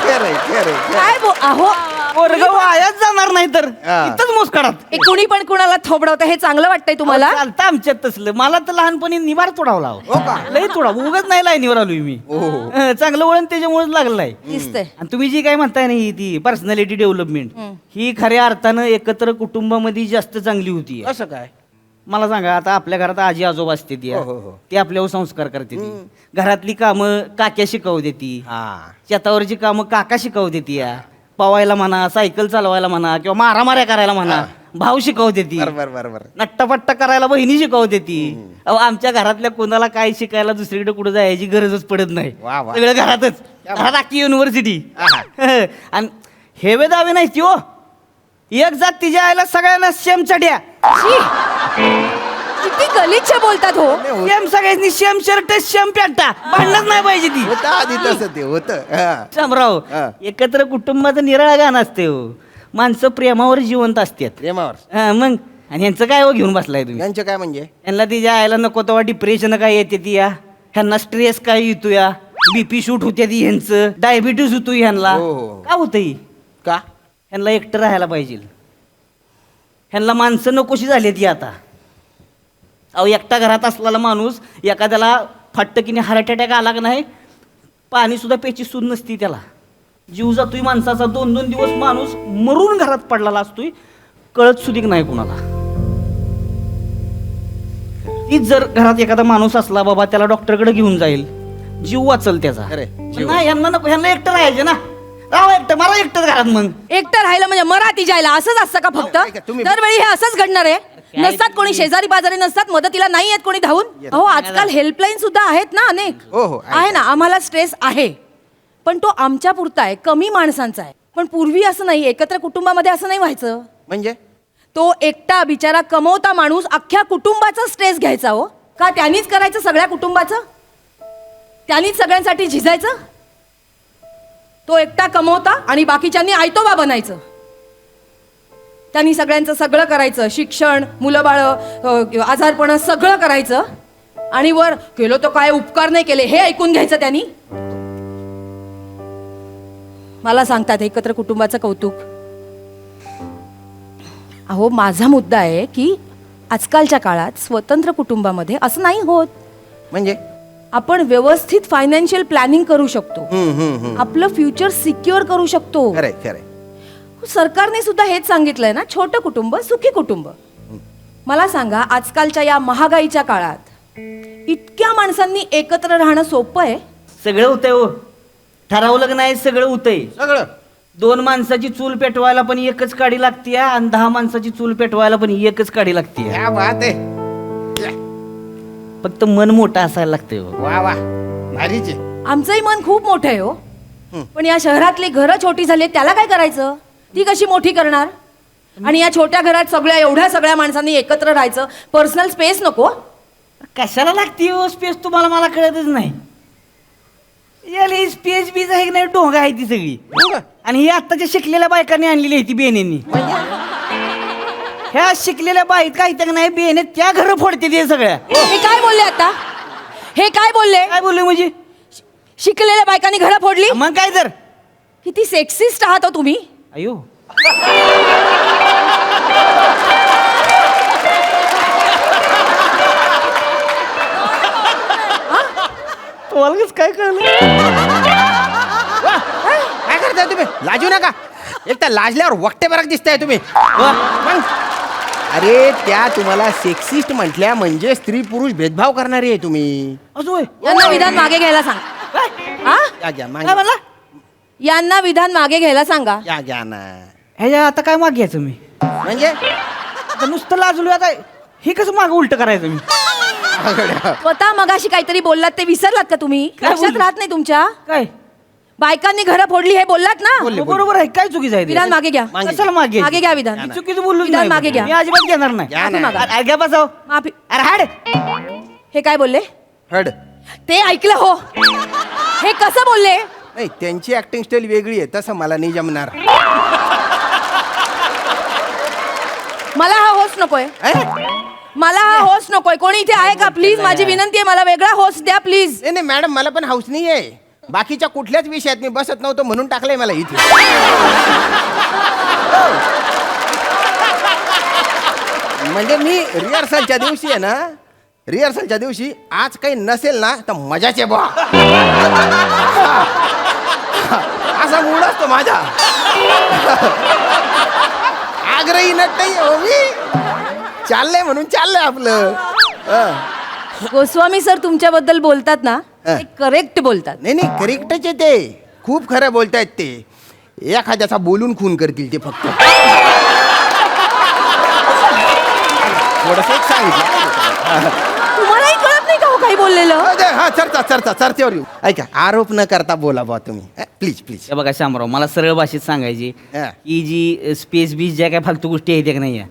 खरंय खरंय. काय अहो, पोरग वायाच जाणार नाही तर हा. इथंच मोसकाडात. हे कुणी पण कुणाला थोबडवतं हे चांगलं वाटतंय तुम्हाला? चालतं आमच्यात तसलं. मला तर लहानपणी निवार तोडावला. हो का? लई तोडा उगाच नाही लाईनीवर आलोय मी. चांगलं वळण त्याच्यामुळेच लागलं आहे. दिसतंय. आणि तुम्ही जी काय म्हणताय ना ही ती पर्सनॅलिटी डेव्हलपमेंट, ही खऱ्या अर्थानं एकत्र कुटुंबामध्ये जास्त चांगली होती. कसं काय? मला सांगा, आता आपल्या घरात आजी आजोबा असते ती, हो, हो, हो. ते आपल्यावर संस्कार करते ती. घरातली कामं काक्या शिकवते ती, हा शेतावरची कामं काका शिकवते ती. पवायला म्हणा, सायकल चालवायला म्हणा, किंवा मारामाऱ्या करायला म्हणा, भाऊ शिकवते ती. बरोबर बरोबर. नट्टापट्टा करायला बहिणी शिकवते ती. अहो आमच्या घरातल्या कोणाला काय शिकायला दुसरीकडे कुठे जायची गरजच पडत नाही. वा, वा. सगळं घरातच. घरात अख्खी युनिव्हर्सिटी. आणि हेवे दावे नाही ती हो. एक जात तिच्या आईला सगळ्यांना सेम चढ्या, किती गलिच्छ बोलतात हो. सेम सगळ्यांनी सेम शर्ट सेम पॅन्टा. भांडणच नाही पाहिजे ती. होतं आधी तसं ते होतं. हा. शामराव, हा. एकत्र कुटुंबाचं निराळं गाणं असते हो. माणसं प्रेमावर जिवंत असतात. प्रेमावर. हा, मग आणि ह्यांचं काय हो घेऊन बसलाय तुम्ही? यांचं काय म्हणजे? ह्यांना तिच्या आयला नको तेव्हा डिप्रेशन काय येते ती या, ह्यांना स्ट्रेस काय येतो या, बीपी शूट होते ती ह्यांचं, डायबिटीज होतो ह्यांना. हो, हो. का होतंय? का? ह्यांना एकटं राहायला पाहिजे. ह्यांना माणसं नकोशी झाली ती आता. अहो एकटा घरात असलेला माणूस एखाद्याला फटकीने हार्ट अटॅक आला का नाही, पाणी सुद्धा प्यायची सूद नसती त्याला. जीव जातोय माणसाचा. 2-2 दिवस माणूस मरून घरात पडलेला असतोय, कळत सुधीक नाही कुणाला. तीच जर घरात एखादा माणूस असला, बाबा त्याला डॉक्टरकडे घेऊन जाईल, जीव वाचल त्याचा. खरे नाही यांना नको, ह्यांना एकटं राहायचे ना. राहा एकटं, मला एकटंच घरात. मग एकटं राहिलं म्हणजे मराठी जायला असंच असतं का फक्त? ऐका, तुम्ही- दरवेळी हे असंच घडणार आहे? नसतात कोणी शेजारी पाजारी, नसतात मदतीला, नाही आहेत कोणी धावून. हो आजकाल हेल्पलाईन सुद्धा आहेत ना अनेक. हो, हो, आहे ना. आम्हाला स्ट्रेस आहे पण तो आमच्या पुरता आहे, कमी माणसांचा आहे. पण पूर्वी असं नाही, एकत्र कुटुंबामध्ये असं नाही व्हायचं. म्हणजे? तो एकटा बिचारा कमवता माणूस अख्ख्या कुटुंबाचा स्ट्रेस घ्यायचा हो का? त्यांनीच करायचं सगळ्या कुटुंबाचं, त्यांनीच सगळ्यांसाठी झिजायचं. तो एकटा कमवता आणि बाकीच्यांनी आयतोबा बनायचं. त्यांनी सगळ्यांचं सगळं करायचं, शिक्षण, मुलं बाळ, आजारपण सगळं करायचं आणि वर केलो तो काय उपकार नाही केले हे ऐकून घ्यायचं त्यांनी. मला सांगतात एकत्र कुटुंबाचं कौतुक. अहो माझा मुद्दा आहे की आजकालच्या काळात स्वतंत्र कुटुंबामध्ये असं नाही होत. म्हणजे? आपण व्यवस्थित फायनान्शियल प्लॅनिंग करू शकतो, आपलं फ्युचर सिक्युअर करू शकतो. खरंय खरंय. सरकारने सुद्धा हेच सांगितलंय ना, छोटं कुटुंब सुखी कुटुंब. मला सांगा, आजकालच्या या महागाईच्या काळात इतक्या माणसांनी एकत्र राहणं सोपं आहे? सगळं होतंय हो. ठरवलं नाही सगळं होतंय. सगळं. 2 माणसाची चूल पेटवायला पण एकच काडी लागते आणि 10 माणसाची चूल पेटवायला पण एकच काडी लागते. क्या बात आहे. फक्त मन मोठं असायला लागतंय हो. वा वा भारीच आहे. आमचंही मन खूप मोठं आहे हो पण या शहरातली घरं छोटी झाली त्याला काय करायचं ती कशी मोठी करणार आणि या छोट्या घरात एवढ्या सगळ्या माणसांनी एकत्र राहायचं पर्सनल स्पेस नको कशाला लागते हो स्पेस तुम्हाला मला कळतच नाही याला स्पेस बीज आहे की नाही ढोंगा आहे ती सगळी आणि ही आत्ताच्या शिकलेल्या बायकांनी आणलेली आहे ती बेनेनी ह्या शिकलेल्या बाईत काय तर नाही बेने त्या घर फोडते ते सगळ्या हे काय बोलले आता हे काय बोलले काय बोलले म्हणजे शिकलेल्या बायकांनी घरं फोडली मग काय तर किती सेक्सिस्ट आहात हो तुम्ही अयो तुम्हाला काय कळलं काय करताय तुम्ही लाजू नका एक तर लाजल्यावर वक्ते बरक दिसताय तुम्ही मग अरे त्या तुम्हाला सेक्सिस्ट म्हटल्या म्हणजे स्त्री पुरुष भेदभाव करणारी आहे तुम्ही असं यांना विधान मागे घ्यायला सांग हा या घ्या काय म्हणला यांना विधान मागे घ्यायला सांगा या घ्या ना ह्याच्या आता काय माग घ्यायचं मी म्हणजे आता नुसतं लाजलो आता हे कसं माग उलट करायचं मी स्वतः मगाशी काहीतरी बोललात ते विसरलात का तुम्ही काय लक्षात बोलली? राहत नाही तुमच्या काय बायकांनी घरं फोडली हे बोललात ना बोलले. बरोबर आहे काय चुकीचं आहे ते? विधान मागे घ्या कशाला मागे मागे घ्या विधान मी चुकीचं बोललो विधान मागे घ्या मी अजिबात घेणार नाही घ्या ना. मागा. अरे घ्या बसाव माफी अरे हाड हे काय बोलले हड ते ऐकलं हो हे कसं बोलले नाही त्यांची ऍक्टिंग स्टाईल वेगळी आहे तसं मला नाही जमणार मला हा होस्ट नकोय अरे? मला हा होस्ट नकोय कोणी इथे आहे का प्लीज माझी विनंती आहे मला वेगळा होस्ट द्या प्लीज नाही नाही मॅडम मला पण हाऊस नाही आहे बाकीच्या कुठल्याच विषयात मी बसत नव्हतो म्हणून टाकलंय मला इथे म्हणजे मी रिहर्सलच्या दिवशी आहे ना रिहर्सलच्या दिवशी आज काही नसेल ना तर मजाचे बा असा मूड असतो माझा आग्रही नट नाही हो मी चाललंय म्हणून चाललंय आपलं गोस्वामी सर तुमच्याबद्दल बोलतात ना हा. ते करेक्ट बोलतात नाही नाही करेक्टच आहे ते खूप खरं बोलतायत ते एखाद्याचा बोलून खून करतील ते फक्त थोडस एक सांगितलं तुम्हालाही कळत नाही का हो काही बोललेलं हा चर्चेवर येऊ ऐका आरोप न करता बोला बा तुम्ही प्लीज प्लीज हे बघा शामराव मला सरळ भाषेत सांगायची हा. की जी स्पेस बीस ज्या काय फालतू गोष्टी आहेत त्या का नाही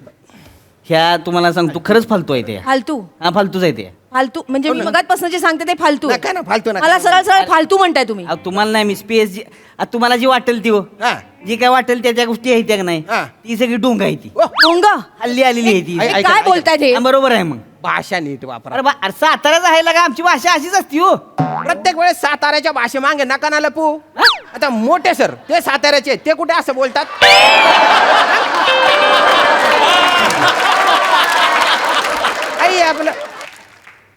ह्या तुम्हाला सांगतो खरंच फालतू आहे त्या फालतू हा फालतूच आहे ते फालतू म्हणजे मी मगातपासून जे सांगते ते फालतू नका ना फालतू नका मला सरळ सरळ फालतू म्हणताय तुम्ही अहो, तुम्हाला नाही मी स्पेस जी तुम्हाला जी वाटेल ती हो हा. जी काय वाटेल त्या गोष्टी आहेत त्या का नाही हा. ती सगळी डोंग आहे ती डोंग हल्ली आलेली आहे ती ऐ- हे ऐका, काय ऐका. बोलतायत हे हा, बरोबर आहे मग भाषा नीट वापरा अरे अरे साताऱ्याच आहे का आमची भाषा अशीच असती हो प्रत्येक वेळेस साताऱ्याच्या भाषे मागे नका ना लपू आता मोठे सर ते साताऱ्याचे आहेत, ते कुठे असं बोलतात आई आपलं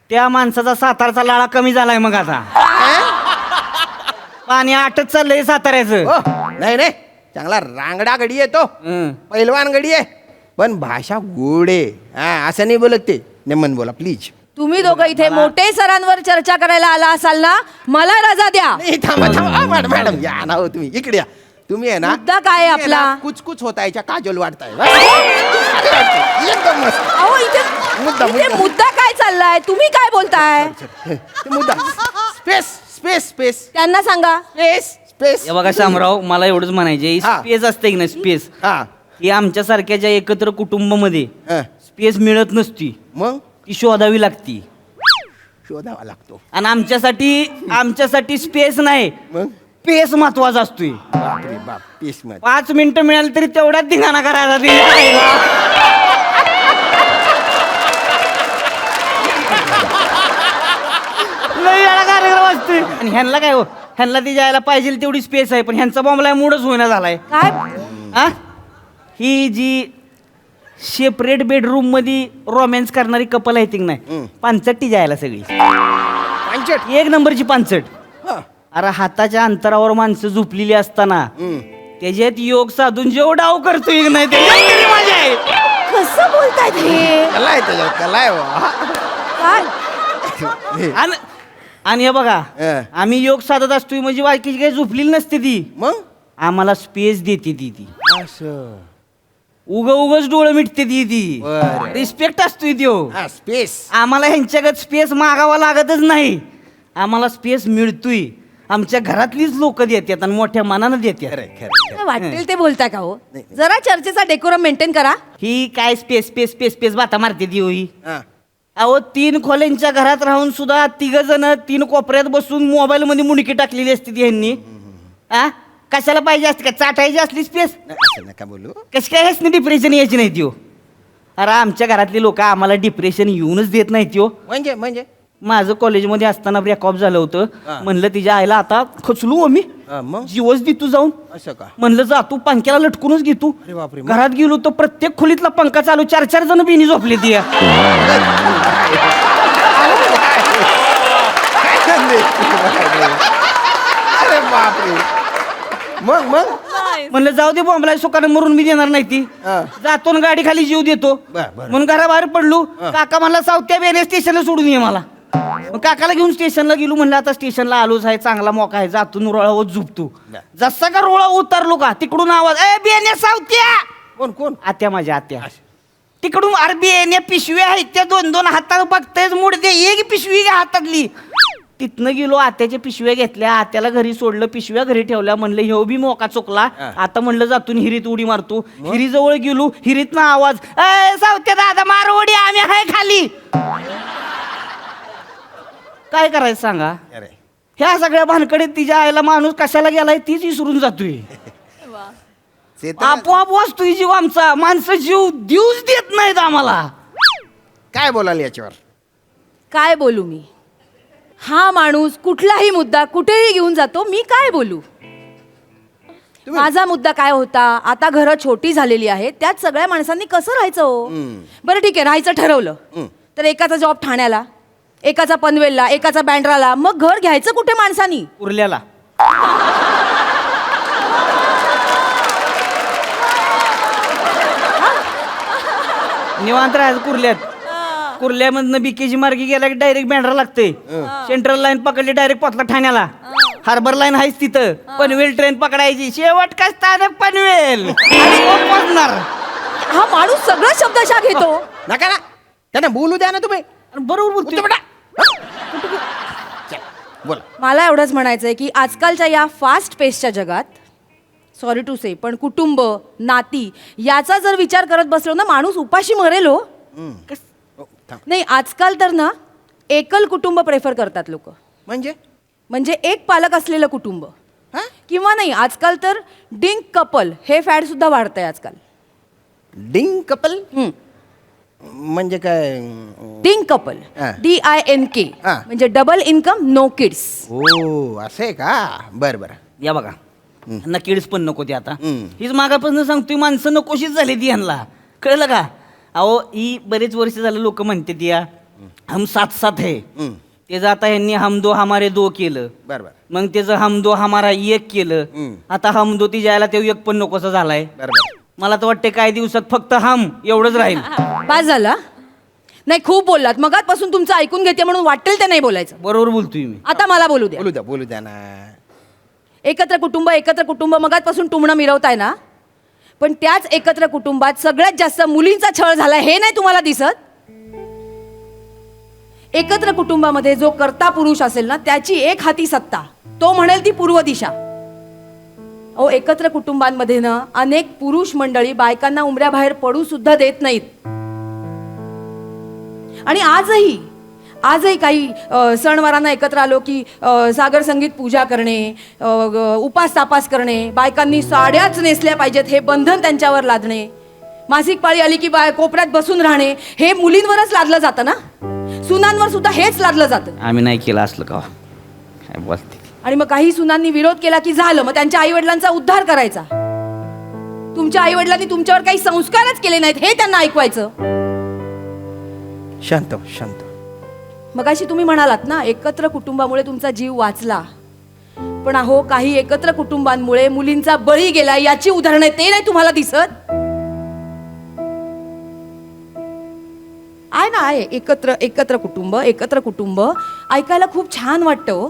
त्या माणसाचा सातारचा लाळा कमी झालाय मग आता पाणी आटत चाललंय साताऱ्याचं हो नाही नाही चांगला रांगडा गडी आहे तो हं. पैलवान गडी आहे पण भाषा गोड आहे हा असं नाही बोलत ते नेमन बोला प्लीज तुम्ही दोघं इथे मोठे सरांवर चर्चा करायला आला असाल ना मला रजा द्या नाही थांबा थांबा मॅडम मॅडम या ना हो तुम्ही इकडे या तुम्ही आहे ना मुद्दा काय आहे तुम्ही आहे ना, आपला? कुचकुच होता याच्या काजोल वाटताय एकदम मस्त अहो इथे मुद्दा, इथे मुद्दा. मुद्दा काय चाललाय तुम्ही काय बोलताय ते मुद्दा स्पेस स्पेस स्पेस त्यांना सांगा स्पेस स्पेस हे बघा शामराव मला एवढंच म्हणायचे हा. स्पेस असते की नाही स्पेस हा ही आमच्यासारख्या ज्या एकत्र कुटुंबामध्ये हा. स्पेस मिळत नसती मग ती शोधावी लागती शोधावा लागतो आणि आमच्यासाठी स्पेस नाही मग पेस महत्वाचा असतोय बापरे बाप पेस मध्ये 5 मिनिटं मिळाली तरी तेवढ्याच धिंगाणा करायचा ते. लय याला कार्यक्रम असतोय आणि ह्यांना काय हो ह्यांना ती जायला पाहिजे तेवढी स्पेस आहे पण ह्यांचा बॉम्बला मूडच होईना झालाय काय हा ही जी सेपरेट बेडरूम मध्ये रोमॅन्स करणारी कपल आहे ती की नाही पानचट्टी जायला सगळी पांचट एक नंबरची पानचट हा. अरे हाताच्या अंतरावर माणसं झोपलेली असताना त्याच्यात योग साधून जेव डाव करतोय की नाही त्याच्यात तरी मजा आहे कसं बोलतायत हे कला आहे त्याच्यावर कला आहे वा. काय आणि हे बघा हं. आम्ही योग साधत असतोय म्हणजे बाकीची काही झोपलेली नसते ती मग आम्हाला स्पेस देते ती असं उगच डोळं मिटते ती बरं. रिस्पेक्ट असतोय त्यो. हा स्पेस. आम्हाला ह्यांच्याकडे स्पेस मागावा लागतच नाही. आम्हाला स्पेस मिळतोय. आमच्या घरातलीच लोक देतात आणि मोठ्या मनानं देतात. खरं वाटेल ते बोलताय का हो? जरा चर्चेचा डेकोरम मेंटेन करा. ही काय स्पेस स्पेस स्पेस स्पेस बाता मारते ती होई. हा. अहो 3 खोल्यांच्या घरात राहून सुद्धा 3 जण 3 कोपऱ्यात बसून मोबाईल मध्ये मुंडकी टाकलेली असते ती ह्यांनी. आ कशाला पाहिजे असते का? चाटायची असली स्पेस. असं नका बोलू. कशी काय ह्यासनी डिप्रेशन यायची नाही ती हो. अरे आमच्या घरातली लोक आम्हाला डिप्रेशन येऊनच देत नाही ती हो. म्हणजे माझं कॉलेजमध्ये असताना ब्रेकअप झालं होतं. म्हणलं तिच्या आईला आता खचलू हो मी. मग जीवच दे तू जाऊन. असं का? म्हणलं जा तू पंख्याला लटकूनच घे तू. अरे बापरे. घरात गेलो तर प्रत्येक खोलीतला पंखा चालू 4-4 जण बिनी झोपली ती. अरे बापरे. मग म्हणलं जाऊ दे बॉम्बला सुकानं मरून मी देणार नाही ती. जातो ना गाडी खाली जीव देतो. म्हणून घराबाहेर पडलो. काका म्हणला सावत्या बेने स्टेशनला सोडून ये मला. मग काकाला घेऊन स्टेशनला गेलो. म्हणलं आता स्टेशनला आलोच आहे, चांगला मोका आहे, जातून रोळावर झुपतो. जसा का रोळा उतरलो का तिकडून आवाज, ए बेने सावत्या. कोण? आत्या माझ्या आत्या. तिकडून अरे बेने पिशव्या आहेत त्या 2-2 हातात बघतायच मुडते. एक पिशवी घ्या हातातली. तिथनं गेलो, आत्याच्या पिशव्या घेतल्या, आत्याला घरी सोडलं, पिशव्या घरी ठेवल्या. म्हणलं ह्यो बी मोका चुकला. आता म्हणलं जातून हिरीत उडी मारतो. हिरीजवळ गेलो, हिरीतनं आवाज, ए सावत्या दादा मार उडी, आम्ही आहे खाली. काय करायचं सांगा? ह्या सगळ्या भानकडे तिच्या आईला माणूस कशाला गेलाय तीच विसरून जातोय. आपोआप वाचतोय जीव आमचा. माणसं जीव देऊच देत नाहीत आम्हाला. काय बोलाल याच्यावर? काय बोलू मी? हा माणूस कुठलाही मुद्दा कुठेही घेऊन जातो. मी काय बोलू? माझा मुद्दा काय होता? आता घरं छोटी झालेली आहेत, त्यात सगळ्या माणसांनी कसं राहायचं हो? बरं ठीक आहे, राहायचं ठरवलं तर एकाचा जॉब ठाण्याला, एकाचा पनवेलला, एकाचा बँड्राला. मग घर घ्यायचं कुठे माणसानी? उरल्याला. निवांत राहायचं कुर्ल्यात. कुर्ल्यामधनं बीकेजी मार्गी गेला की डायरेक्ट बँड्रा लागते. सेंट्रल लाईन पकडली डायरेक्ट पोचला ठाण्याला. हार्बर लाईन आहेच तिथं. पनवेल ट्रेन पकडायची, शेवट का स्थानक पनवेल. आणि कोण पोचणार? हा माणूस सगळं शब्दशा घेतो. नका ना, त्यांना बोलू द्या ना तुम्ही. बरोबर बोलतोय. बोला. मला एवढंच म्हणायचंय की आजकालच्या या फास्ट पेसच्या जगात, सॉरी टू से, पण कुटुंब, नाती याचा जर विचार करत बसलो ना, माणूस उपाशी मरेल हो. नाही, आजकाल तर ना एकल कुटुंब प्रेफर करतात लोक. म्हणजे एक पालक असलेलं कुटुंब. किंवा नाही, आजकाल तर डिंक कपल हे फॅड सुद्धा वाढतंय आजकाल. डिंक कपल म्हणजे काय? डिंक कपल, DINK, म्हणजे डबल इन्कम नो किड्स. हो असं आहे का? बरं. या बघा, यांना किड्स पण नको ते आता. हीच मागापासून सांगतोय, माणसं नकोशीच झाली ती ह्यांना. कळलं का? अहो ही बरेच वर्ष झालं लोक म्हणते ती हम साथ साथ है. त्याचं आता ह्यांनी हम दो हमारे दो केलं. बरोबर. मग त्याचं हम दो हमारा एक केलं. आता हम दो ती जायला ते एक पण नकोसा झालाय. मला तर वाटते काही दिवसात फक्त हम एवढंच राहील. पास झाला? नाही, खूप बोललात. मगातपासून तुमचं ऐकून घेते म्हणून वाटेल ते नाही बोलायचं. बरोबर बोलतोय मी. आता मला बोलू द्या. बोलू द्या ना. एकत्र कुटुंब मगातपासून टुमणं मिरवताय ना, पण त्याच एकत्र कुटुंबात सगळ्यात जास्त मुलींचा छळ झाला हे नाही तुम्हाला दिसत? एकत्र कुटुंबामध्ये जो कर्ता पुरुष असेल ना, त्याची एक हाती सत्ता. तो म्हणेल ती पूर्व दिशा. अहो, एकत्र कुटुंबांमध्ये ना अनेक पुरुष मंडळी बायकांना उमऱ्याबाहेर पडू सुद्धा देत नाहीत. आणि आजही काही सणवारांना एकत्र आलो की सागर संगीत पूजा करणे, उपास तापास करणे, बायकांनी साड्याच नेसल्या पाहिजेत हे बंधन त्यांच्यावर लादणे, मासिक पाळी आली की कोपऱ्यात बसून राहणे, हे मुलींवरच लादलं जातं ना. सुनांवर सुद्धा हेच लादलं जातं. आम्ही नाही केलं असलं का? काय बोलते? आणि मग काही सुनांनी विरोध केला की झालं, मग त्यांच्या आई वडिलांचा उद्धार करायचा. तुमच्या आई वडिलांनी तुमच्यावर काही संस्कारच केले नाहीत हे त्यांना ऐकवायचं. शांत. मगाशी तुम्ही म्हणालात ना, एकत्र कुटुंबामुळे तुमचा जीव वाचला. पण अहो, काही एकत्र कुटुंबांमुळे मुलींचा बळी गेला. याची उदाहरणं ते नाही तुम्हाला दिसत? आहे ना, आहे. एकत्र कुटुंब ऐकायला खूप छान वाटतं हो.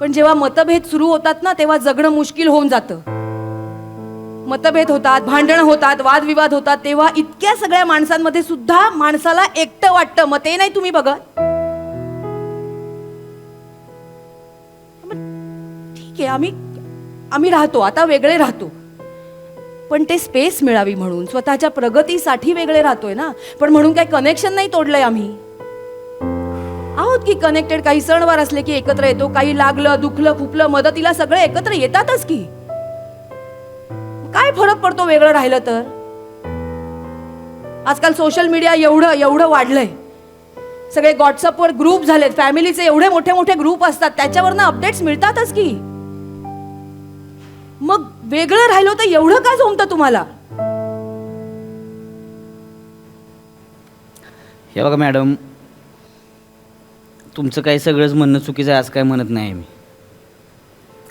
पण जेव्हा मतभेद सुरू होतात ना, तेव्हा जगणं मुश्किल होऊन जातं. मतभेद होतात, भांडणं होतात, वादविवाद होतात, तेव्हा इतक्या सगळ्या माणसांमध्ये सुद्धा माणसाला एकटं वाटतं. मग ते नाही तुम्ही बघत. ठीक आहे, आम्ही राहतो आता, वेगळे राहतो, पण ते स्पेस मिळावी म्हणून, स्वतःच्या प्रगतीसाठी वेगळे राहतोय ना. पण म्हणून काही कनेक्शन नाही तोडलंय आम्ही. आहोत की कनेक्टेड. काही सणवार असले की एकत्र येतो, काही लागलं दुखलं खुपलं मदतीला सगळे एकत्र येतातच की. काय फरक पडतो वेगळं राहिलं तर? आजकाल सोशल मीडिया एवढं वाढलंय. सगळे व्हॉट्सअपवर ग्रुप झालेत, फॅमिलीचे एवढे मोठे मोठे ग्रुप असतात, त्याच्यावरनं अपडेट्स मिळतातच की. मग वेगळं राहिलो तर एवढं का झोंबतं तुम्हाला? हे बघा मॅडम, तुमचं काही सगळंच म्हणणं चुकीचं आहे असं काय म्हणत नाही मी.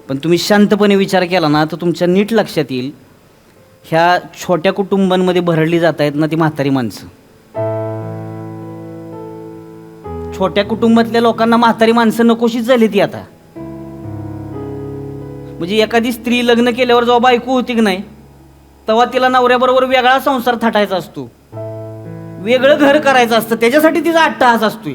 पण तुम्ही शांतपणे विचार केला ना तर तुमच्या नीट लक्षात येईल, ह्या छोट्या कुटुंबांमध्ये भरडली जात आहेत ना ती म्हातारी माणसं. छोट्या कुटुंबातल्या लोकांना म्हातारी माणसं नकोशीच झाली ती आता. म्हणजे एखादी स्त्री लग्न केल्यावर जेव्हा बायको होती की नाही, तेव्हा तिला नवऱ्याबरोबर वेगळा संसार थाटायचा असतो, वेगळं घर करायचं असतं, त्याच्यासाठी तिचा अट्टहास असतोय.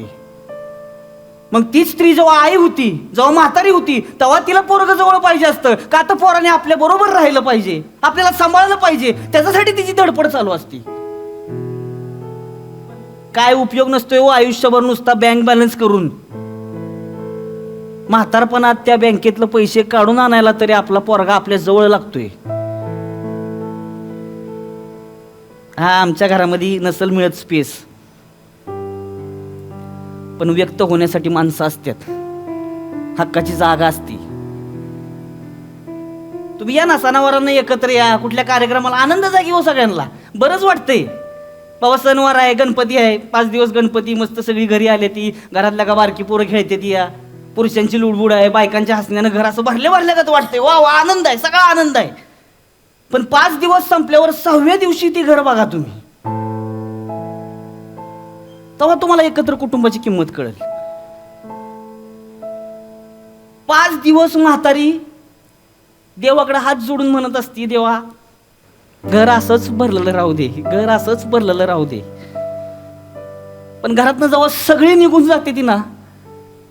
मग तीच स्त्री जेव्हा आई होती, जेव्हा म्हातारी होती, तेव्हा तिला पोरगं जवळ पाहिजे असतं, का तर पोराने आपल्या बरोबर राहिलं पाहिजे, आपल्याला सांभाळलं पाहिजे, त्याच्यासाठी तिची धडपड चालू असती. काय उपयोग नसतोय हो आयुष्यभर नुसता बँक बॅलन्स करून. म्हातारपणात त्या बँकेतलं पैसे काढून आणायला तरी आपला पोरगा आपल्या जवळ लागतोय. हा, आमच्या घरामध्ये नसल मिळत स्पेस, पण व्यक्त होण्यासाठी माणसं असतात, हक्काची जागा असती. तुम्ही या ना सणावारांना एकत्र या, कुठल्या कार्यक्रमाला आनंद जागी हो सगळ्यांना, बरंच वाटतंय. बाबा सणवार आहे, गणपती आहे, 5 दिवस गणपती, मस्त सगळी घरी आले ती, घरातल्या का बारकी पोरं खेळते ती, या पुरुषांची लुडबुड आहे, बायकांच्या हसण्यानं घर असं भरल्यागत वाटतंय. वा वा, आनंद आहे, सगळा आनंद आहे. पण 5 दिवस संपल्यावर 6व्या दिवशी ती घर बघा तुम्ही, तेव्हा तुम्हाला एकत्र कुटुंबाची किंमत कळेल. 5 दिवस म्हातारी देवाकडे हात जोडून म्हणत असती, देवा घर असंच भरलेलं राहू दे, घर असंच भरलेलं राहू दे. पण घरातनं जेव्हा सगळी निघून जाते ती ना,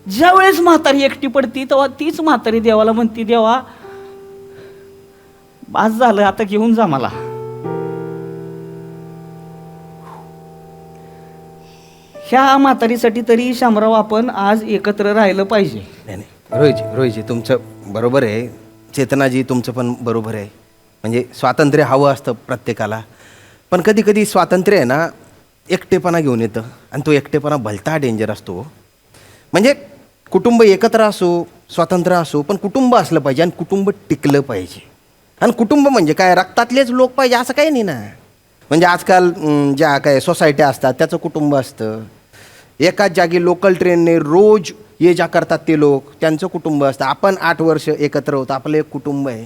ज्या वेळेस म्हातारी एकटी पडती, तेव्हा तीच म्हातारी देवाला म्हणती, देवा बास झालं, आता घेऊन जा मला. ह्या म्हातारीसाठी तरी शामराव आपण आज एकत्र राहिलं पाहिजे. नाही रोहितजी तुमचं बरोबर आहे, चेतनाजी तुमचं पण बरोबर आहे. म्हणजे स्वातंत्र्य हवं असतं प्रत्येकाला, पण कधी कधी स्वातंत्र्य आहे ना एकटेपणा घेऊन येतं, आणि तो एकटेपणा भलता डेंजर असतो. म्हणजे कुटुंब एकत्र असो, स्वातंत्र्य असो, पण कुटुंब असलं पाहिजे, आणि कुटुंब टिकलं पाहिजे. आणि कुटुंब म्हणजे काय, रक्तातलेच लोक पाहिजे असं काही नाही ना. म्हणजे आजकाल ज्या काय सोसायट्या असतात त्याचं कुटुंब असतं, एकाच जागी लोकल ट्रेनने रोज ये जा करतात ते लोक, त्यांचं कुटुंब असतं. आपण 8 वर्ष एकत्र होतो, आपलं एक कुटुंब आहे.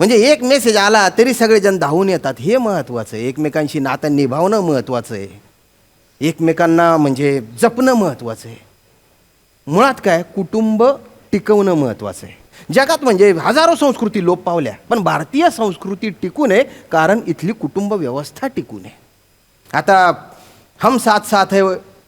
म्हणजे एक मेसेज आला तरी सगळेजण धावून येतात, हे महत्त्वाचं आहे. एकमेकांशी नातं निभावणं महत्त्वाचं आहे, एकमेकांना म्हणजे जपणं महत्त्वाचं आहे. मुळात काय, कुटुंब टिकवणं महत्त्वाचं आहे. जगात म्हणजे हजारो संस्कृती लोप पावल्या, पण भारतीय संस्कृती टिकू नये कारण इथली कुटुंब व्यवस्था टिकू नये. आता हम साथ साथ है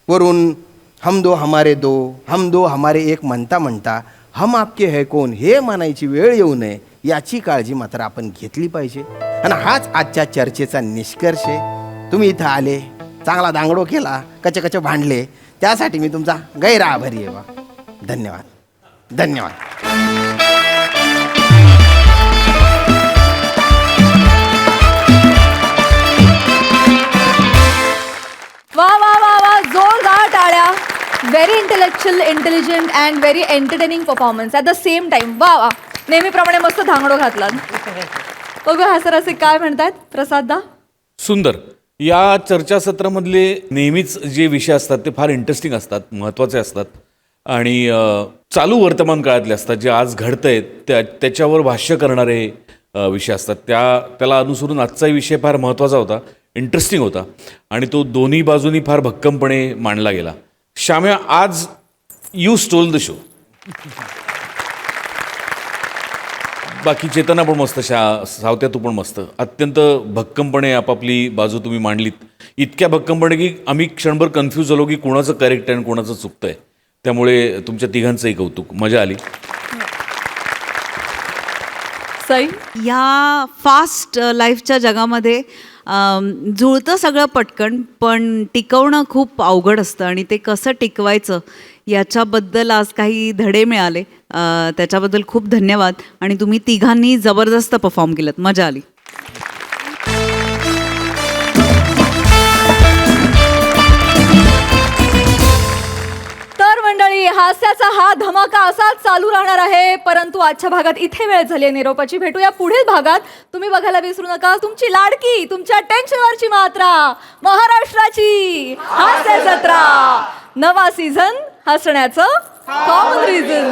वरून हम दो हमारे दो, हम दो हमारे एक म्हणता म्हणता हम आपके है कोण हे म्हणायची वेळ येऊ नये, याची काळजी मात्र आपण घेतली पाहिजे. आणि हाच आजच्या चर्चेचा निष्कर्ष आहे. तुम्ही इथं आले, चांगला दांगडो केला, कचे भांडले, त्यासाठी मी तुमचा गैरआभारी आहे बा. धन्यवाद धन्यवाद. वा वा वा वा, जोरदार टाळ्या. Very intellectual, intelligent and very entertaining performance at the same time. वा वा, नेहमीप्रमाणे मस्त धांगडो घातला. बघूया हा सर असे काय म्हणतात. प्रसाददा. सुंदर. या चर्चासत्रामधले नेहमीच जे विषय असतात ते फार इंटरेस्टिंग असतात, महत्त्वाचे असतात, आणि चालू वर्तमान काळातले असतात, जे आज घडत आहेत त्याच्यावर भाष्य करणारे विषय असतात. त्याला अनुसरून आजचाही विषय फार महत्त्वाचा होता, इंटरेस्टिंग होता, आणि तो दोन्ही बाजूनी फार भक्कमपणे मांडला गेला. श्याम्या, आज यू स्टोल द शो. बाकी चेतना पण मस्त, सावत्या तू पण मस्त. अत्यंत भक्कमपणे आपापली बाजू तुम्ही मांडलीत. इतक्या भक्कमपणे की आम्ही क्षणभर कन्फ्यूज झालो की कोणाचं करेक्ट आहे आणि कोणाचं चुकतंय. त्यामुळे तुमच्या तिघांचंही कौतुक, मजा आली. सई, या फास्ट लाईफच्या जगामध्ये जुळतं सगळं पटकन, पण टिकवणं खूप अवघड असतं आणि ते कसं टिकवायचं याच्याबद्दल आज काही धडे मिळाले. त्याच्याबद्दल खूप धन्यवाद. आणि तुम्ही तिघांनी जबरदस्त परफॉर्म केलं, मजा आली. तर मंडळी, हास्याचा हा धमाका असाच चालू राहणार आहे, परंतु आजच्या भागात इथे वेळ झाली आहे निरोपाची. भेटूया पुढील भागात. तुम्ही बघायला विसरू नका तुमची लाडकी, तुमच्या टेन्शनवरची मात्रा, महाराष्ट्राची हास्य जत्रा, नवा सीझन, हसण्याचं कॉमन रिझन.